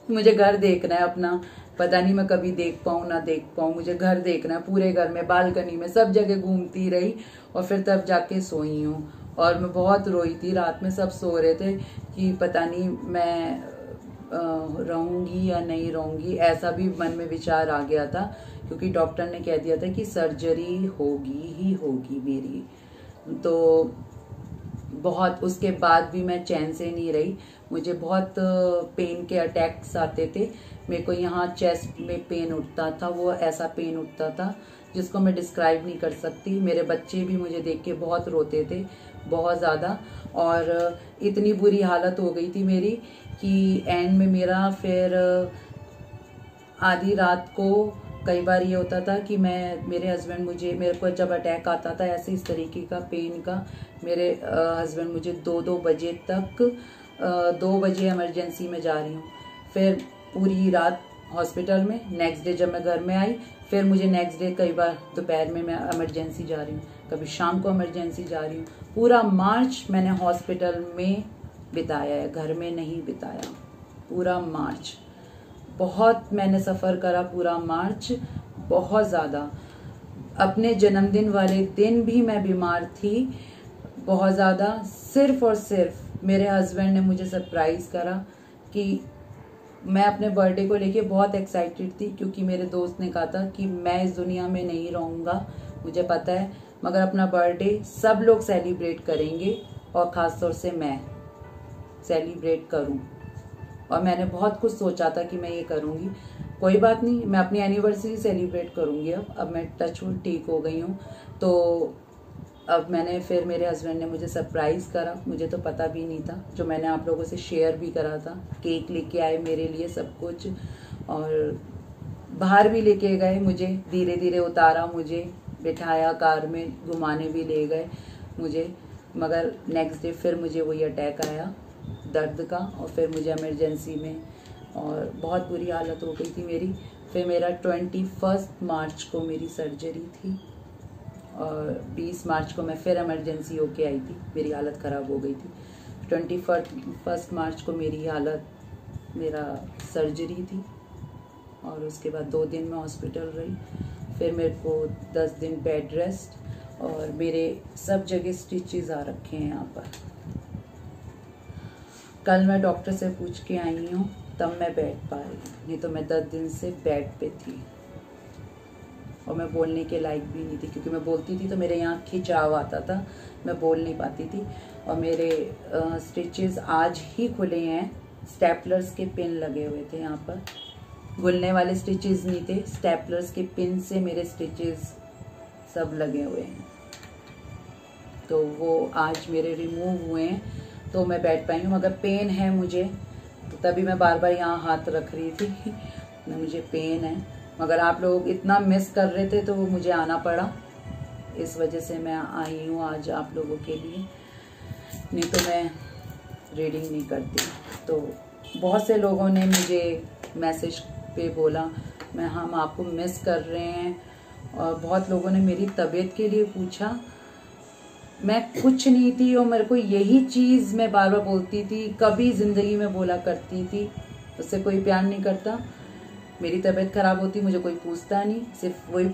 मुझे घर देखना है अपना, पता नहीं मैं कभी देख पाऊँ ना देख पाऊँ, मुझे घर देखना है पूरे घर में, बालकनी में, सब जगह घूमती रही और फिर तब जाके सोई हूँ। और मैं बहुत रोई थी रात में, सब सो रहे थे कि पता नहीं मैं रहूँगी या नहीं रहूँगी, ऐसा भी मन में विचार आ गया था, क्योंकि डॉक्टर ने कह दिया था कि सर्जरी होगी ही होगी मेरी। तो बहुत, उसके बाद भी मैं चैन से नहीं रही, मुझे बहुत पेन के अटैक्स आते थे। मेरे को यहाँ चेस्ट में पेन उठता था, वो ऐसा पेन उठता था जिसको मैं डिस्क्राइब नहीं कर सकती। मेरे बच्चे भी मुझे देख के बहुत रोते थे, बहुत ज़्यादा। और इतनी बुरी हालत हो गई थी मेरी कि एंड में मेरा फिर आधी रात को कई बार ये होता था कि मेरे हस्बैंड मेरे को जब अटैक आता था ऐसे इस तरीके का पेन का, मेरे हस्बैंड मुझे 2-2 बजे तक 2 बजे इमरजेंसी में जा रही हूँ, फिर पूरी रात हॉस्पिटल में। नेक्स्ट डे जब मैं घर में आई, फिर मुझे नेक्स्ट डे कई बार दोपहर में मैं इमरजेंसी जा रही हूँ, कभी शाम को इमरजेंसी जा रही हूँ। पूरा मार्च मैंने हॉस्पिटल में बिताया है, घर में नहीं बिताया पूरा मार्च। बहुत मैंने सफ़र करा पूरा मार्च, बहुत ज़्यादा। अपने जन्मदिन वाले दिन भी मैं बीमार थी बहुत ज़्यादा। सिर्फ़ और सिर्फ मेरे हस्बैंड ने मुझे सरप्राइज़ करा कि मैं अपने बर्थडे को लेके बहुत एक्साइटेड थी, क्योंकि मेरे दोस्त ने कहा था कि मैं इस दुनिया में नहीं रहूँगा, मुझे पता है, मगर अपना बर्थडे सब लोग सेलिब्रेट करेंगे और ख़ास तौर से मैं सेलिब्रेट करूँ। और मैंने बहुत कुछ सोचा था कि मैं ये करूँगी। कोई बात नहीं, मैं अपनी एनिवर्सरी सेलिब्रेट करूँगी। अब मैं टचवुड ठीक हो गई हूँ। तो अब फिर मेरे हस्बैंड ने मुझे सरप्राइज़ करा, मुझे तो पता भी नहीं था, जो मैंने आप लोगों से शेयर भी करा था। केक लेके आए मेरे लिए, सब कुछ, और बाहर भी लेके गए, मुझे धीरे धीरे उतारा, मुझे बिठाया कार में, घुमाने भी ले गए मुझे, मगर नेक्स्ट डे फिर मुझे वही अटैक आया दर्द का, और फिर मुझे इमरजेंसी में, और बहुत बुरी हालत हो गई थी मेरी। फिर मेरा 21 मार्च को मेरी सर्जरी थी, और 20 मार्च को मैं फिर इमरजेंसी होके आई थी, मेरी हालत ख़राब हो गई थी। 21 मार्च को मेरा सर्जरी थी, और उसके बाद 2 दिन मैं हॉस्पिटल रही। फिर मेरे को 10 दिन बेड रेस्ट, और मेरे सब जगह स्टिचेस आ रखे हैं यहाँ पर। कल मैं डॉक्टर से पूछ के आई हूँ, तब मैं बैठ पा रही हूँ, नहीं तो मैं 10 दिन से बेड पे थी, और मैं बोलने के लायक भी नहीं थी, क्योंकि मैं बोलती थी तो मेरे यहाँ खिंचाव आता था, मैं बोल नहीं पाती थी। और मेरे स्टिचेस आज ही खुले हैं, स्टेपलर्स के पिन लगे हुए थे यहाँ पर, गुलने वाले स्टिचेस नहीं थे, स्टेपलर्स के पिन से मेरे स्टिचेस सब लगे हुए हैं, तो वो आज मेरे रिमूव हुए हैं, तो मैं बैठ पाई हूँ। मगर पेन है मुझे, तो तभी मैं बार बार यहाँ हाथ रख रही थी मुझे पेन है, मगर आप लोग इतना मिस कर रहे थे तो मुझे आना पड़ा, इस वजह से मैं आई हूँ आज आप लोगों के लिए, नहीं तो मैं रीडिंग नहीं करती। तो बहुत से लोगों ने मुझे मैसेज पे बोला हम आपको मिस कर रहे हैं, और बहुत लोगों ने मेरी तबीयत के लिए पूछा। मैं कुछ नहीं थी, और मेरे को यही चीज़ मैं बार बार बोलती थी, कभी ज़िंदगी में बोला करती थी, उससे कोई प्यार नहीं करता। मेरी तबीयत ख़राब होती, मुझे कोई पूछता नहीं, सिर्फ वही